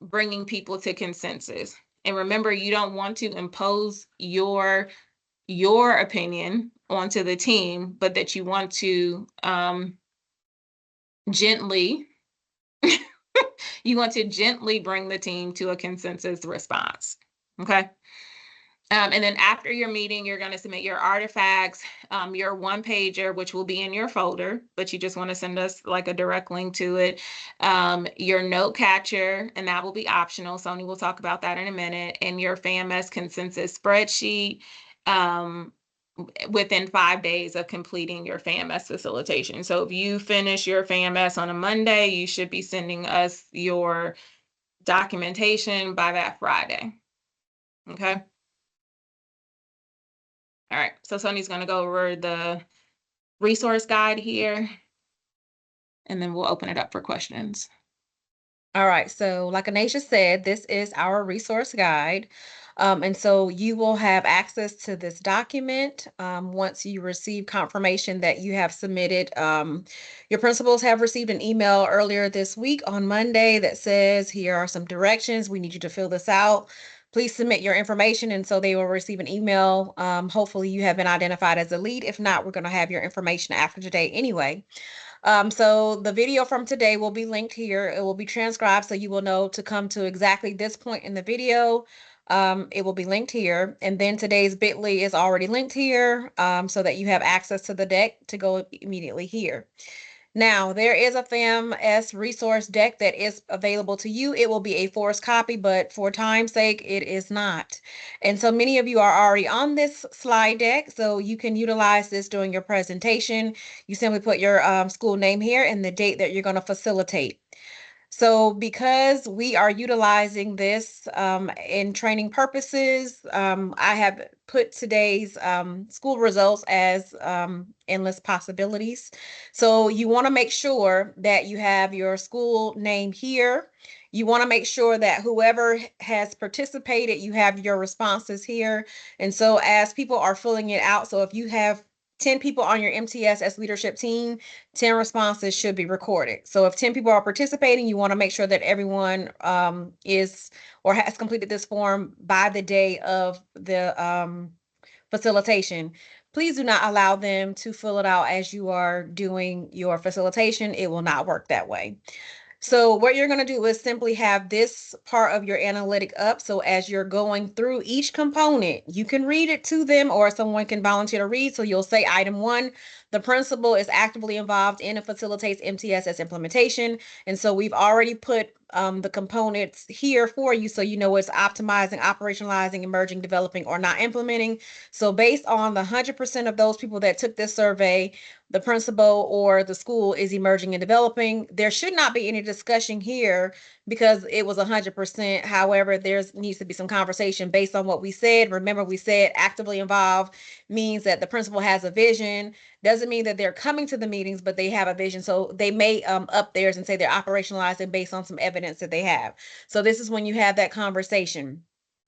bringing people to consensus. And remember, you don't want to impose your opinion onto the team, but that you want to gently bring the team to a consensus response. Okay. And then after your meeting, you're going to submit your artifacts, your 1-pager, which will be in your folder, but you just want to send us a direct link to it, your note catcher, and that will be optional. Sonia will talk about that in a minute, and your FAMS consensus spreadsheet within 5 days of completing your FAMS facilitation. So if you finish your FAMS on a Monday, you should be sending us your documentation by that Friday. Okay. All right, so Sonia's going to go over the resource guide here, and then we'll open it up for questions. All right, so like Anisha said, this is our resource guide. And so you will have access to this document once you receive confirmation that you have submitted. Your principals have received an email earlier this week on Monday that says, here are some directions. We need you to fill this out. Please submit your information. And so they will receive an email. Hopefully you have been identified as a lead. If not, we're going to have your information after today anyway. So the video from today will be linked here. It will be transcribed so you will know to come to exactly this point in the video. It will be linked here. And then today's bit.ly is already linked here so that you have access to the deck to go immediately here. Now, there is a FAMS resource deck that is available to you. It will be a forced copy, but for time's sake, it is not. And so many of you are already on this slide deck, so you can utilize this during your presentation. You simply put your school name here and the date that you're going to facilitate. So because we are utilizing this in training purposes, I have put today's school results as endless possibilities. So you want to make sure that you have your school name here. You want to make sure that whoever has participated, you have your responses here. And so as people are filling it out, so if you have 10 people on your MTSS leadership team, 10 responses should be recorded. So if 10 people are participating, you want to make sure that everyone is or has completed this form by the day of the facilitation. Please do not allow them to fill it out as you are doing your facilitation. It will not work that way. So what you're going to do is simply have this part of your analytic up. So as you're going through each component, you can read it to them or someone can volunteer to read. So you'll say item 1, the principal is actively involved in and facilitates MTSS implementation. And so we've already put the components here for you so you know it's optimizing, operationalizing, emerging, developing, or not implementing. So based on the 100% of those people that took this survey, the principal or the school is emerging and developing. There should not be any discussion here because it was 100%. However, there needs to be some conversation based on what we said. Remember, we said actively involved means that the principal has a vision. Doesn't mean that they're coming to the meetings, but they have a vision. So they may up theirs and say they're operationalizing based on some evidence that they have. So this is when you have that conversation.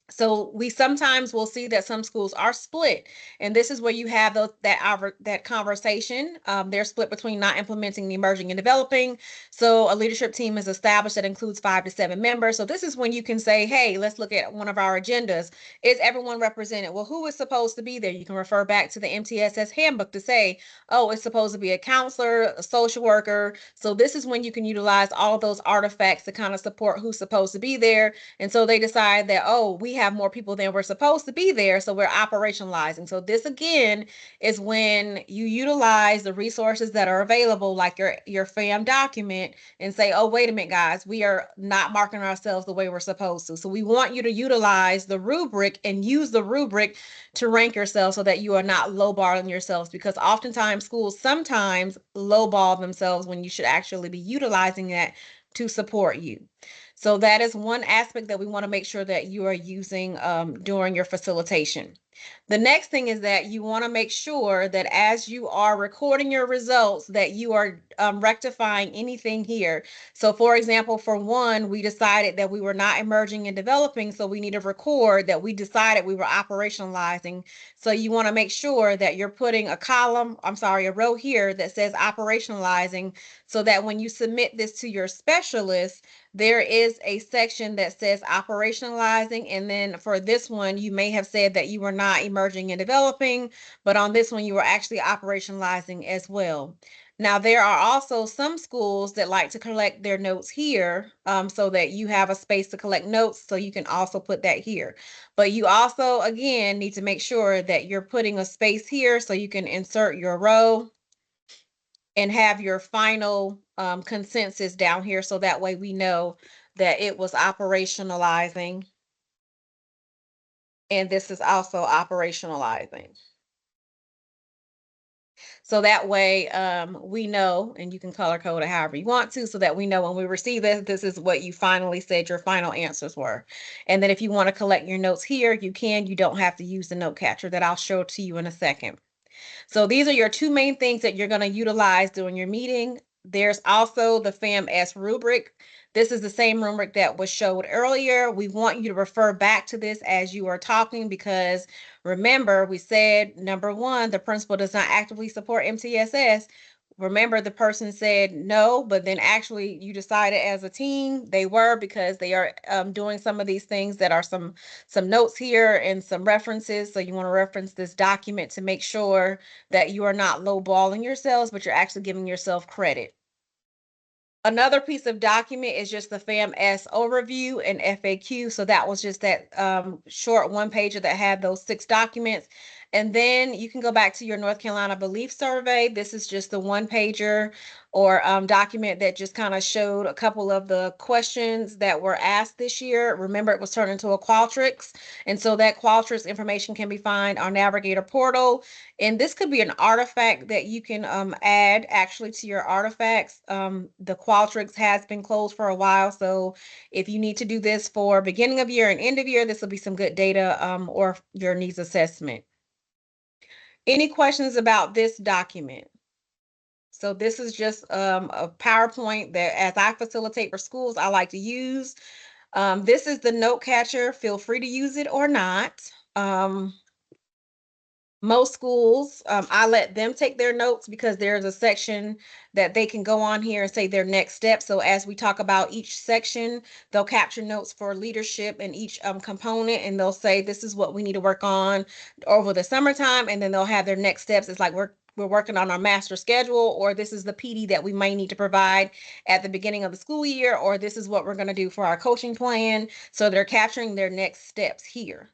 So we sometimes will see that some schools are split, and this is where you have that conversation. They're split between not implementing the emerging and developing. So a leadership team is established that includes 5 to 7 members. So this is when you can say, hey, let's look at one of our agendas. Is everyone represented? Well, who is supposed to be there? You can refer back to the MTSS handbook to say, oh, it's supposed to be a counselor, a social worker. So this is when you can utilize all of those artifacts to kind of support who's supposed to be there. And so they decide that, oh, we have more people than we're supposed to be there, so we're operationalizing. So this again is when you utilize the resources that are available, like your FAM document, and say, oh, wait a minute, guys, we are not marking ourselves the way we're supposed to. So we want you to utilize the rubric and use the rubric to rank yourself so that you are not lowballing yourselves, because oftentimes schools sometimes lowball themselves when you should actually be utilizing that to support you. So that is one aspect that we want to make sure that you are using during your facilitation. The next thing is that you want to make sure that as you are recording your results, that you are rectifying anything here. So for example, for one, we decided that we were not emerging and developing, so we need to record that we decided we were operationalizing. So you want to make sure that you're putting a row here that says operationalizing, so that when you submit this to your specialist, there is a section that says operationalizing. And then for this one, you may have said that you were not emerging and developing, but on this one, you were actually operationalizing as well. Now, there are also some schools that like to collect their notes here so that you have a space to collect notes. So you can also put that here. But you also, again, need to make sure that you're putting a space here so you can insert your row and have your final consensus down here. So that way we know that it was operationalizing. And this is also operationalizing. So that way we know, and you can color code it however you want to, so that we know when we receive this, this is what you finally said your final answers were. And then if you want to collect your notes here, you can. You don't have to use the note catcher that I'll show to you in a second. So these are your two main things that you're going to utilize during your meeting. There's also the FAMS rubric. This is the same rubric that was showed earlier. We want you to refer back to this as you are talking, because remember, we said, number one, the principal does not actively support MTSS. Remember, the person said no, but then actually you decided as a team they were, because they are doing some of these things that are some notes here and some references. So you want to reference this document to make sure that you are not lowballing yourselves, but you're actually giving yourself credit. Another piece of document is just the FAMS overview and FAQ. So that was just that short one pager that had those 6 documents. And then you can go back to your North Carolina Belief Survey. This is just the one pager or document that just kind of showed a couple of the questions that were asked this year. Remember, it was turned into a Qualtrics. And so that Qualtrics information can be found on Navigator portal. And this could be an artifact that you can add actually to your artifacts. The Qualtrics has been closed for a while. So if you need to do this for beginning of year and end of year, this will be some good data or your needs assessment. Any questions about this document? So this is just a PowerPoint that as I facilitate for schools, I like to use. This is the note catcher. Feel free to use it or not. Most schools, I let them take their notes because there's a section that they can go on here and say their next step. So as we talk about each section, they'll capture notes for leadership in each component, and they'll say, this is what we need to work on over the summertime. And then they'll have their next steps. It's like we're working on our master schedule, or this is the PD that we might need to provide at the beginning of the school year, or this is what we're going to do for our coaching plan. So they're capturing their next steps here.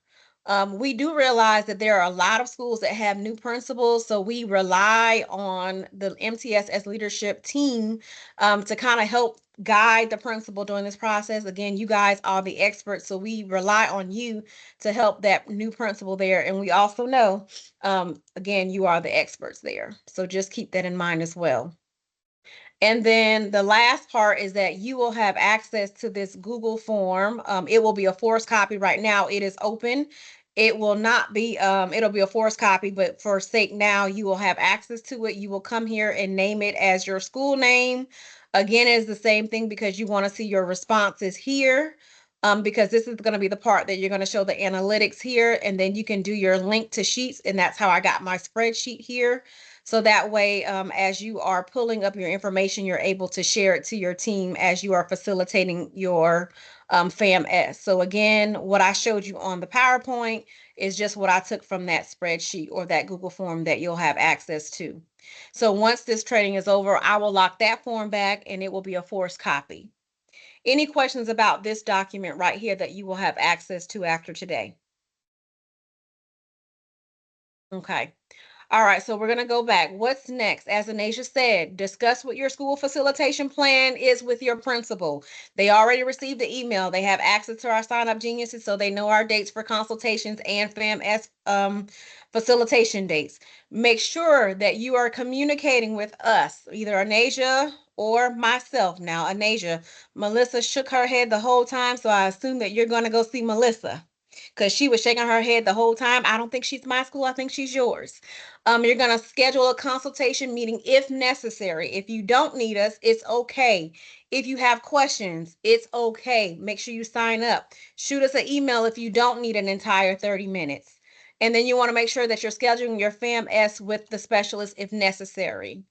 We do realize that there are a lot of schools that have new principals, so we rely on the MTSS leadership team to kind of help guide the principal during this process. Again, you guys are the experts, so we rely on you to help that new principal there. And we also know, again, you are the experts there. So just keep that in mind as well. And then the last part is that you will have access to this Google form. It will be a forced copy right now. It is open. It will not be, it'll be a forced copy, but for sake now, you will have access to it. You will come here and name it as your school name. Again, it's the same thing because you want to see your responses here. Because this is going to be the part that you're going to show the analytics here, and then you can do your link to sheets, and that's how I got my spreadsheet here. So that way, as you are pulling up your information, you're able to share it to your team as you are facilitating your FAMS. So again, what I showed you on the PowerPoint is just what I took from that spreadsheet or that Google form that you'll have access to. So once this training is over, I will lock that form back and it will be a forced copy. Any questions about this document right here that you will have access to after today? Okay. All right, so we're going to go back. What's next? As Anasia said, discuss what your school facilitation plan is with your principal. They already received the email. They have access to our Sign Up Geniuses, so they know our dates for consultations and FAMS facilitation dates. Make sure that you are communicating with us, either Anasia or myself. Now, Anasia, Melissa shook her head the whole time, so I assume that you're going to go see Melissa, because she was shaking her head the whole time. I don't think she's my school. I think she's yours. You're going to schedule a consultation meeting if necessary. If you don't need us, it's okay. If you have questions, it's okay. Make sure you sign up. Shoot us an email if you don't need an entire 30 minutes. And then you want to make sure that you're scheduling your FAMS with the specialist if necessary.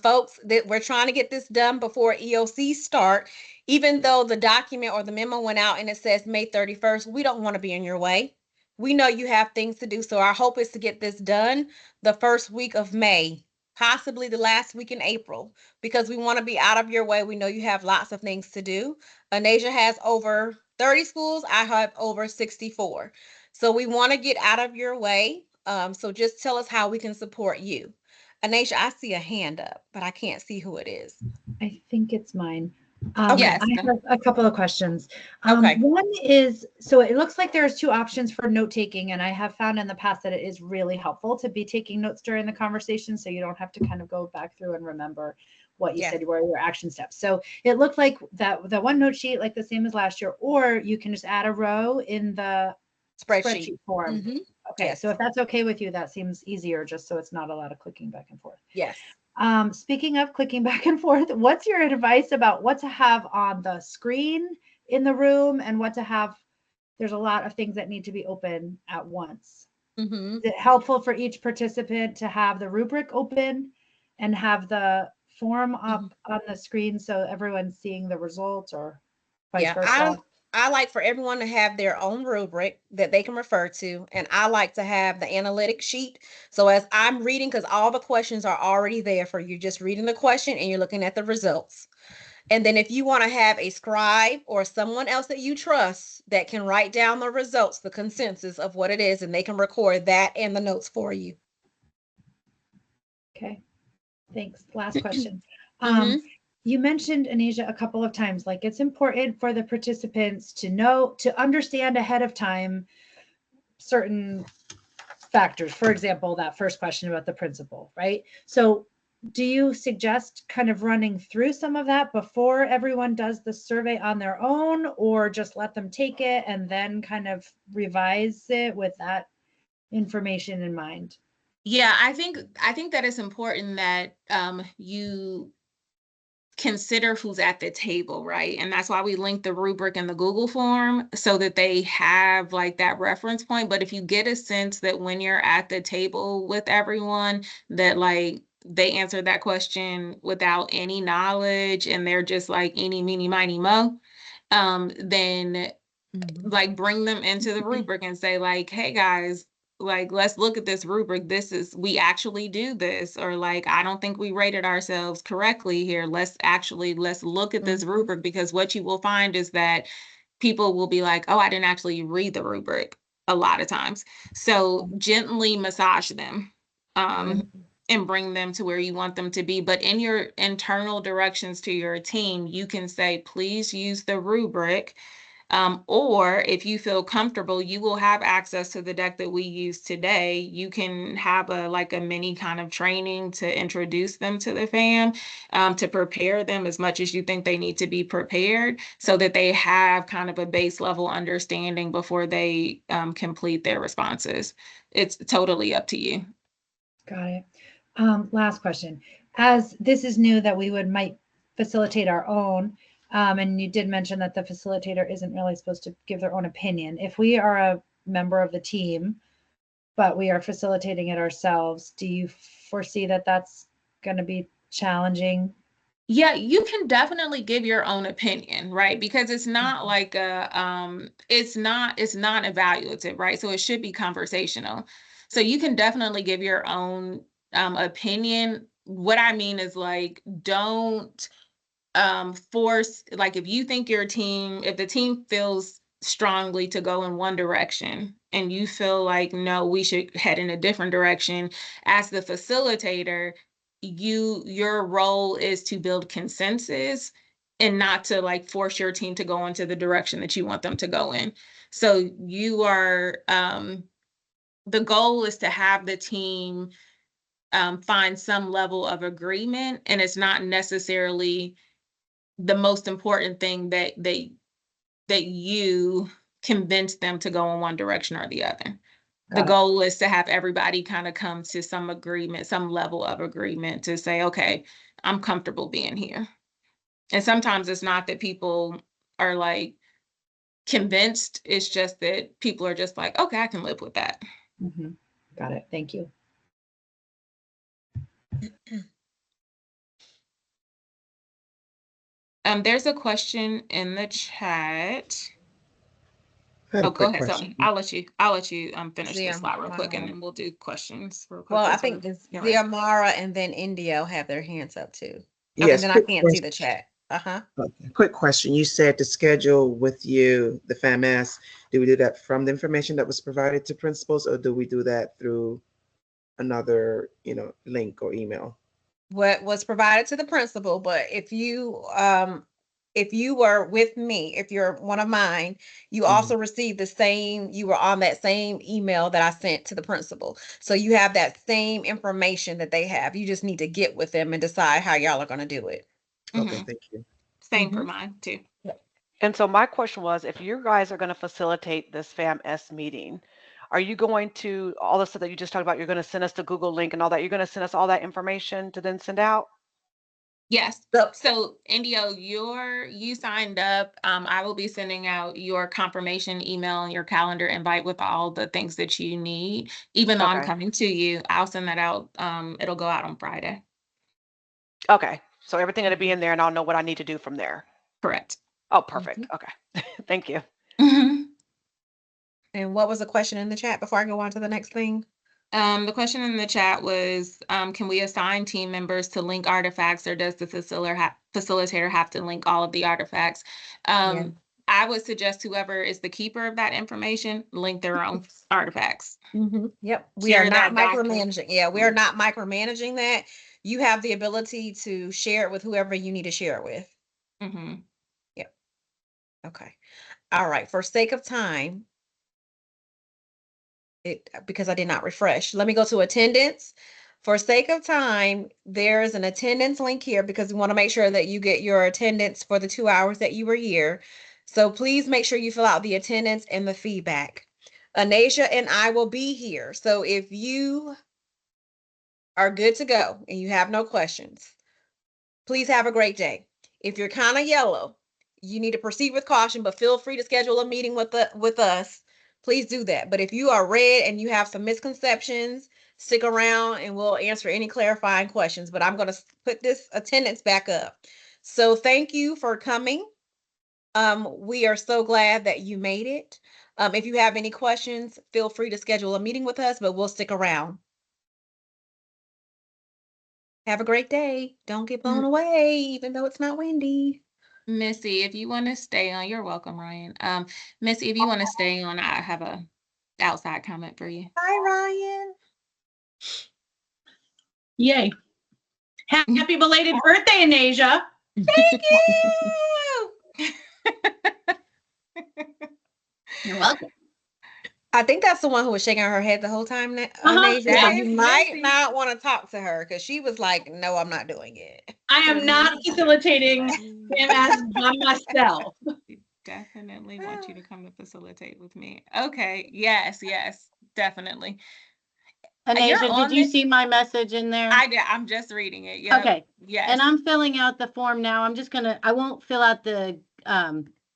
Folks, that we're trying to get this done before EOC start. Even though the document or the memo went out and it says May 31st, we don't want to be in your way. We know you have things to do. So our hope is to get this done the first week of May, possibly the last week in April, because we want to be out of your way. We know you have lots of things to do. Anasia has over 30 schools. I have over 64. So we want to get out of your way. So just tell us how we can support you. Anasia, I see a hand up, but I can't see who it is. I think it's mine. Yes. I have a couple of questions. Okay. One is, so it looks like there's two options for note taking, and I have found in the past that it is really helpful to be taking notes during the conversation, so you don't have to kind of go back through and remember what you said were your action steps. So it looked like that the one note sheet, like the same as last year, or you can just add a row in the spreadsheet form. Mm-hmm. Okay, Yes. so if that's okay with you, that seems easier, just so it's not a lot of clicking back and forth. Yes. Speaking of clicking back and forth, what's your advice about what to have on the screen in the room and what to have? There's a lot of things that need to be open at once. Mm-hmm. Is it helpful for each participant to have the rubric open and have the form up on the screen so everyone's seeing the results, or vice versa? I like for everyone to have their own rubric that they can refer to. And I like to have the analytic sheet. So as I'm reading, because all the questions are already there for you, just reading the question and you're looking at the results. And then if you want to have a scribe or someone else that you trust that can write down the results, the consensus of what it is, and they can record that and the notes for you. Okay, thanks. Last question. Mhm. You mentioned, Anisha, a couple of times, like it's important for the participants to know, to understand ahead of time certain factors. For example, that first question about the principal, right? So do you suggest kind of running through some of that before everyone does the survey on their own, or just let them take it and then kind of revise it with that information in mind? Yeah, I think that it's important that you consider who's at the table, right? And that's why we link the rubric in the Google form so that they have like that reference point. But if you get a sense that when you're at the table with everyone, that like they answered that question without any knowledge and they're just like eeny, meeny, miny, mo, then like bring them into the rubric and say like, hey guys, like let's look at this rubric. This is, we actually do this, or like I don't think we rated ourselves correctly here. Let's look at this rubric, because what you will find is that people will be like, oh, I didn't actually read the rubric a lot of times. So gently massage them and bring them to where you want them to be. But in your internal directions to your team, you can say, please use the rubric. Or if you feel comfortable, you will have access to the deck that we use today. You can have a mini kind of training to introduce them to the FAM, to prepare them as much as you think they need to be prepared, so that they have kind of a base level understanding before they complete their responses. It's totally up to you. Got it. Last question. As this is new that we might facilitate our own, and you did mention that the facilitator isn't really supposed to give their own opinion. If we are a member of the team, but we are facilitating it ourselves, do you foresee that that's going to be challenging? Yeah, you can definitely give your own opinion, right? Because it's not like it's not evaluative, right? So it should be conversational. So you can definitely give your own opinion. What I mean is like, don't force, like if you think if the team feels strongly to go in one direction and you feel like, no, we should head in a different direction, as the facilitator, your role is to build consensus and not to like force your team to go into the direction that you want them to go in. So you are, the goal is to have the team find some level of agreement, and it's not necessarily the most important thing that you convince them to go in one direction or the other. The goal is to have everybody kind of come to some agreement, some level of agreement, to say, okay, I'm comfortable being here. And sometimes it's not that people are like convinced, it's just that people are just like, okay, I can live with that. Mm-hmm. Got it. Thank you. There's a question in the chat. Oh, go ahead, Sony. I'll let you finish this slide real quick, and Ziamara. then we'll do questions real quick. Well, I think Ziamara and then Indio have their hands up too. Yes, and then I can't see the chat. Okay. Quick question. You said to schedule with you the FAMS. Do we do that from the information that was provided to principals, or do we do that through another, link or email? What was provided to the principal, but if you were with me, if you're one of mine, you also received you were on that same email that I sent to the principal. So you have that same information that they have. You just need to get with them and decide how y'all are going to do it. Okay, thank you. Same for mine too. And so my question was, if you guys are going to facilitate this FAMS meeting, are you going to, all the stuff that you just talked about, you're going to send us the Google link and all that, you're going to send us all that information to then send out? Yes. So Indio, you signed up. I will be sending out your confirmation email and your calendar invite with all the things that you need. Even though I'm coming to you, I'll send that out. It'll go out on Friday. Okay. So everything will be in there and I'll know what I need to do from there. Correct. Oh, perfect. Okay. Thank you. And what was the question in the chat before I go on to the next thing? The question in the chat was, can we assign team members to link artifacts, or does the facilitator have to link all of the artifacts? I would suggest whoever is the keeper of that information link their own artifacts. Yep. We Share are not that back with- micromanaging. Yeah, we are not micromanaging that. You have the ability to share it with whoever you need to share it with. Yep. Okay. All right. For sake of time, because I did not refresh, let me go to attendance. For sake of time, there's an attendance link here because we want to make sure that you get your attendance for the 2 hours that you were here. So please make sure you fill out the attendance and the feedback. Anasia and I will be here. So if you are good to go and you have no questions, please have a great day. If you're kind of yellow, you need to proceed with caution, but feel free to schedule a meeting with us. Please do that. But if you are red and you have some misconceptions, stick around and we'll answer any clarifying questions. But I'm going to put this attendance back up. So thank you for coming. We are so glad that you made it. If you have any questions, feel free to schedule a meeting with us, but we'll stick around. Have a great day. Don't get blown away, even though it's not windy. Missy, if you want to stay on, you're welcome, Ryan. Missy, if you want to stay on, I have a outside comment for you. Hi, Ryan. Yay. Happy belated birthday, Anasia. Thank you. You're welcome. I think that's the one who was shaking her head the whole time. Anasia. Yeah, So you it's might Missy. not want to talk to her because she was like, "No, I'm not doing it." I am not facilitating MS by myself. Definitely want you to come to facilitate with me. Okay. Yes, definitely. Anasia, did you see my message in there? I did. I'm just reading it. Yeah. Okay. Yes. And I'm filling out the form now. I won't fill out the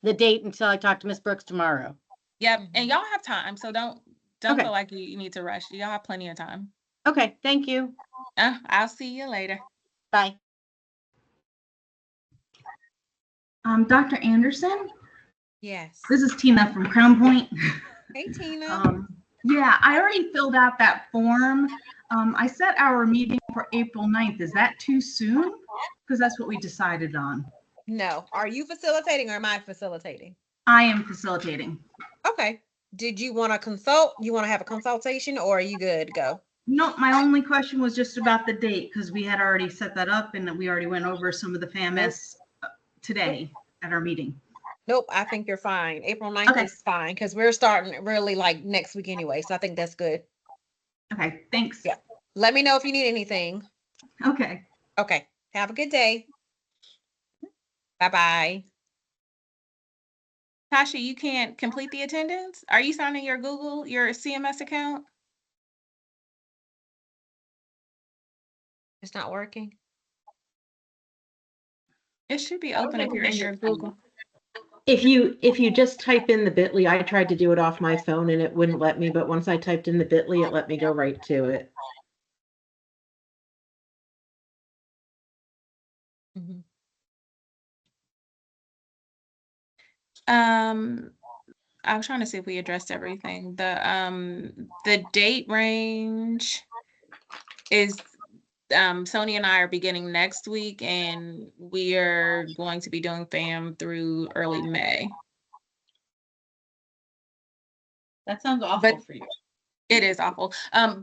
date until I talk to Miss Brooks tomorrow. Yep. And y'all have time, so don't Okay. feel like you need to rush. Y'all have plenty of time. Okay, thank you. I'll see you later. Bye. Dr. Anderson, Yes. this is Tina from Crown Point. Hey, Tina. Yeah, I already filled out that form. I set our meeting for April 9th. Is that too soon? Because that's what we decided on. No. Are you facilitating or am I facilitating? I am facilitating. Okay. Did you want to consult? You want to have a consultation or are you good to go? No, my only question was just about the date because we had already set that up and we already went over some of the FAMS today at our meeting. Nope, I think you're fine. April 9th Okay. is fine because we're starting really like next week anyway. So I think that's good. Okay, thanks. Yeah. Let me know if you need anything. Okay. Okay. Have a good day. Bye-bye. Tasha, you can't complete the attendance? Are you signing your CMS account? It's not working. It should be open if you're in your Google. If you just type in the bit.ly, I tried to do it off my phone and it wouldn't let me, but once I typed in the bit.ly, it let me go right to it. I was trying to see if we addressed everything. The date range is Sony and I are beginning next week, and we are going to be doing FAM through early May. That sounds awful for you. It is awful. The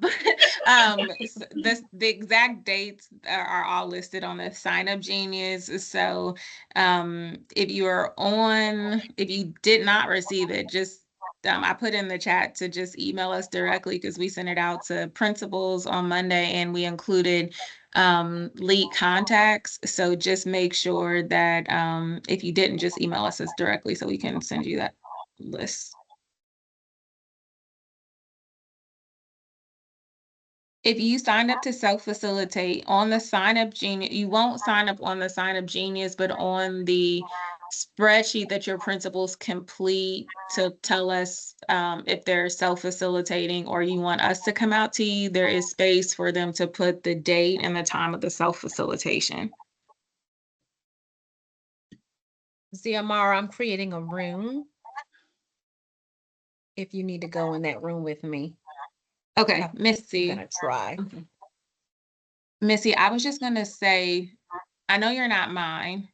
exact dates are all listed on the Sign Up Genius. So if you did not receive it, just I put in the chat to just email us directly because we sent it out to principals on Monday and we included lead contacts. So just make sure that if you didn't, just email us directly so we can send you that list. If you signed up to self-facilitate on the Sign Up Genius, you won't sign up on the Sign Up Genius, but on the spreadsheet that your principals complete to tell us if they're self-facilitating or you want us to come out to you, there is space for them to put the date and the time of the self-facilitation. Ziamara, I'm creating a room. If you need to go in that room with me. Okay, I'm Missy. gonna try. Okay. Missy, I was just gonna say, I know you're not mine.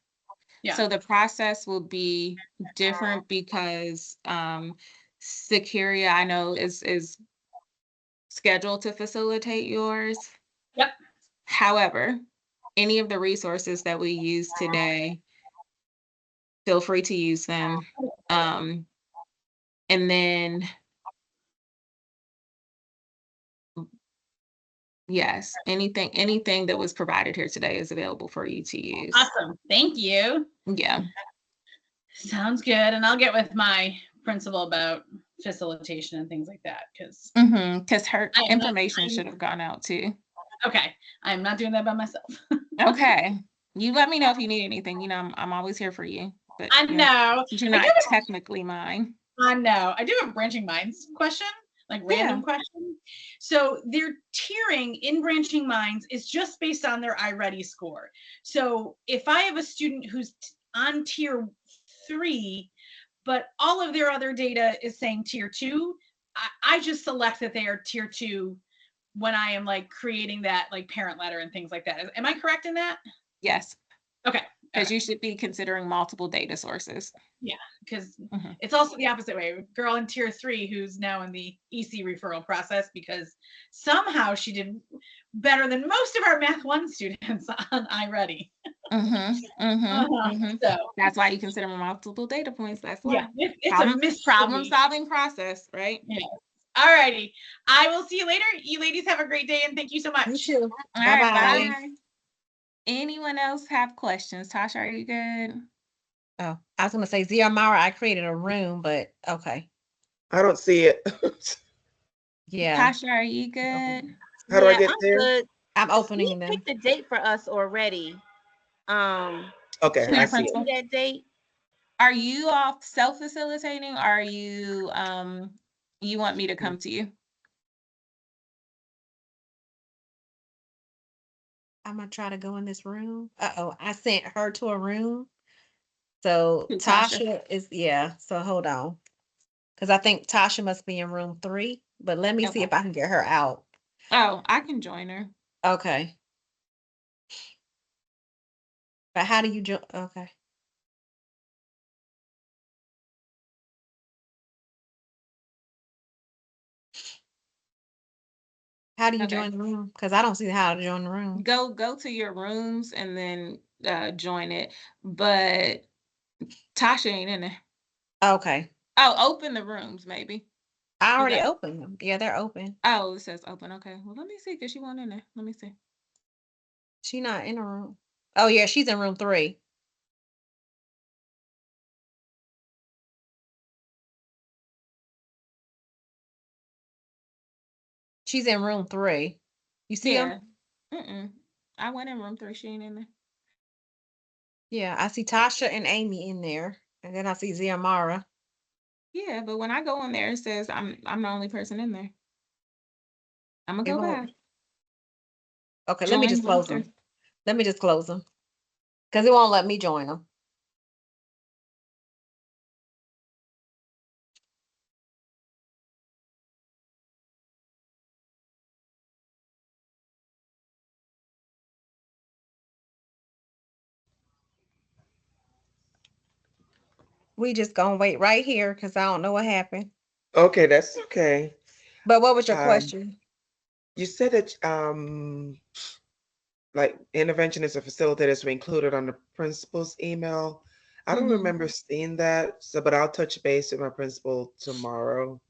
Yeah. So the process will be different because Securia, I know, is scheduled to facilitate yours. Yep. However, any of the resources that we use today, feel free to use them. And then, yes, anything that was provided here today is available for you to use. Awesome. Thank you. Yeah. Sounds good. And I'll get with my principal about facilitation and things like that because Because her I am not- information should have gone out too. okay. I'm not doing that by myself. Okay. You let me know if you need anything. You know, I'm always here for you. But I know. you're I not do have- technically mine. I know. I do have a branching minds question, like random question. So their tiering in branching minds is just based on their iReady score. So if I have a student who's on tier 3, but all of their other data is saying tier 2, I just select that they are tier 2 when I am like creating that like parent letter and things like that. Am I correct in that? Yes. Okay. Because you should be considering multiple data sources. Yeah, because it's also the opposite way. Girl in tier 3 who's now in the EC referral process because somehow she did better than most of our Math 1 students on iReady. So that's why you consider multiple data points. That's why. Yeah, it's a mystery. Problem solving process, right? Yeah. All righty. I will see you later. You ladies have a great day and thank you so much. You too. All right, Bye-bye. bye. Anyone else have questions? Tasha, are you good? Oh, I was gonna say Ziamara, I created a room, but okay. I don't see it. Yeah. Tasha, are you good? How do I Yeah, get I'm there? good. I'm opening Steve them. picked the date for us already. Okay, Should I we see see it. that date? Are you off self-facilitating? Or are you you want me to come to you? I'm gonna try to go in this room. Uh-oh, I sent her to a room. So Who, Tasha? Tasha is, yeah, so hold on. Because I think Tasha must be in room 3, but let me see Okay. if I can get her out. Oh, I can join her. Okay. But how do you join? Okay. How do you Okay. join the room? Because I don't see how to join the room. Go to your rooms and then join it. But Tasha ain't in there. Okay. Oh, open the rooms, maybe. I Is already that- opened them. Yeah, they're open. Oh, it says open. Okay. Well, let me see because she won't in there. Let me see. She not in a room. Oh yeah, she's in room 3. She's in room 3. You see Yeah. them? I went in room 3. She ain't in there. Yeah, I see Tasha and Amy in there. And then I see Ziamara. Yeah, but when I go in there, it says I'm the only person in there. I'm gonna It go won't- back. Okay, let me Join just room close 3. them. Let me just close them. Because it won't let me join them. We just gonna wait right here because I don't know what happened. Okay, that's okay. But what was your Um, question? You said that like interventionists or facilitators were included on the principal's email. I don't Mhm. remember seeing that, so but I'll touch base with my principal tomorrow.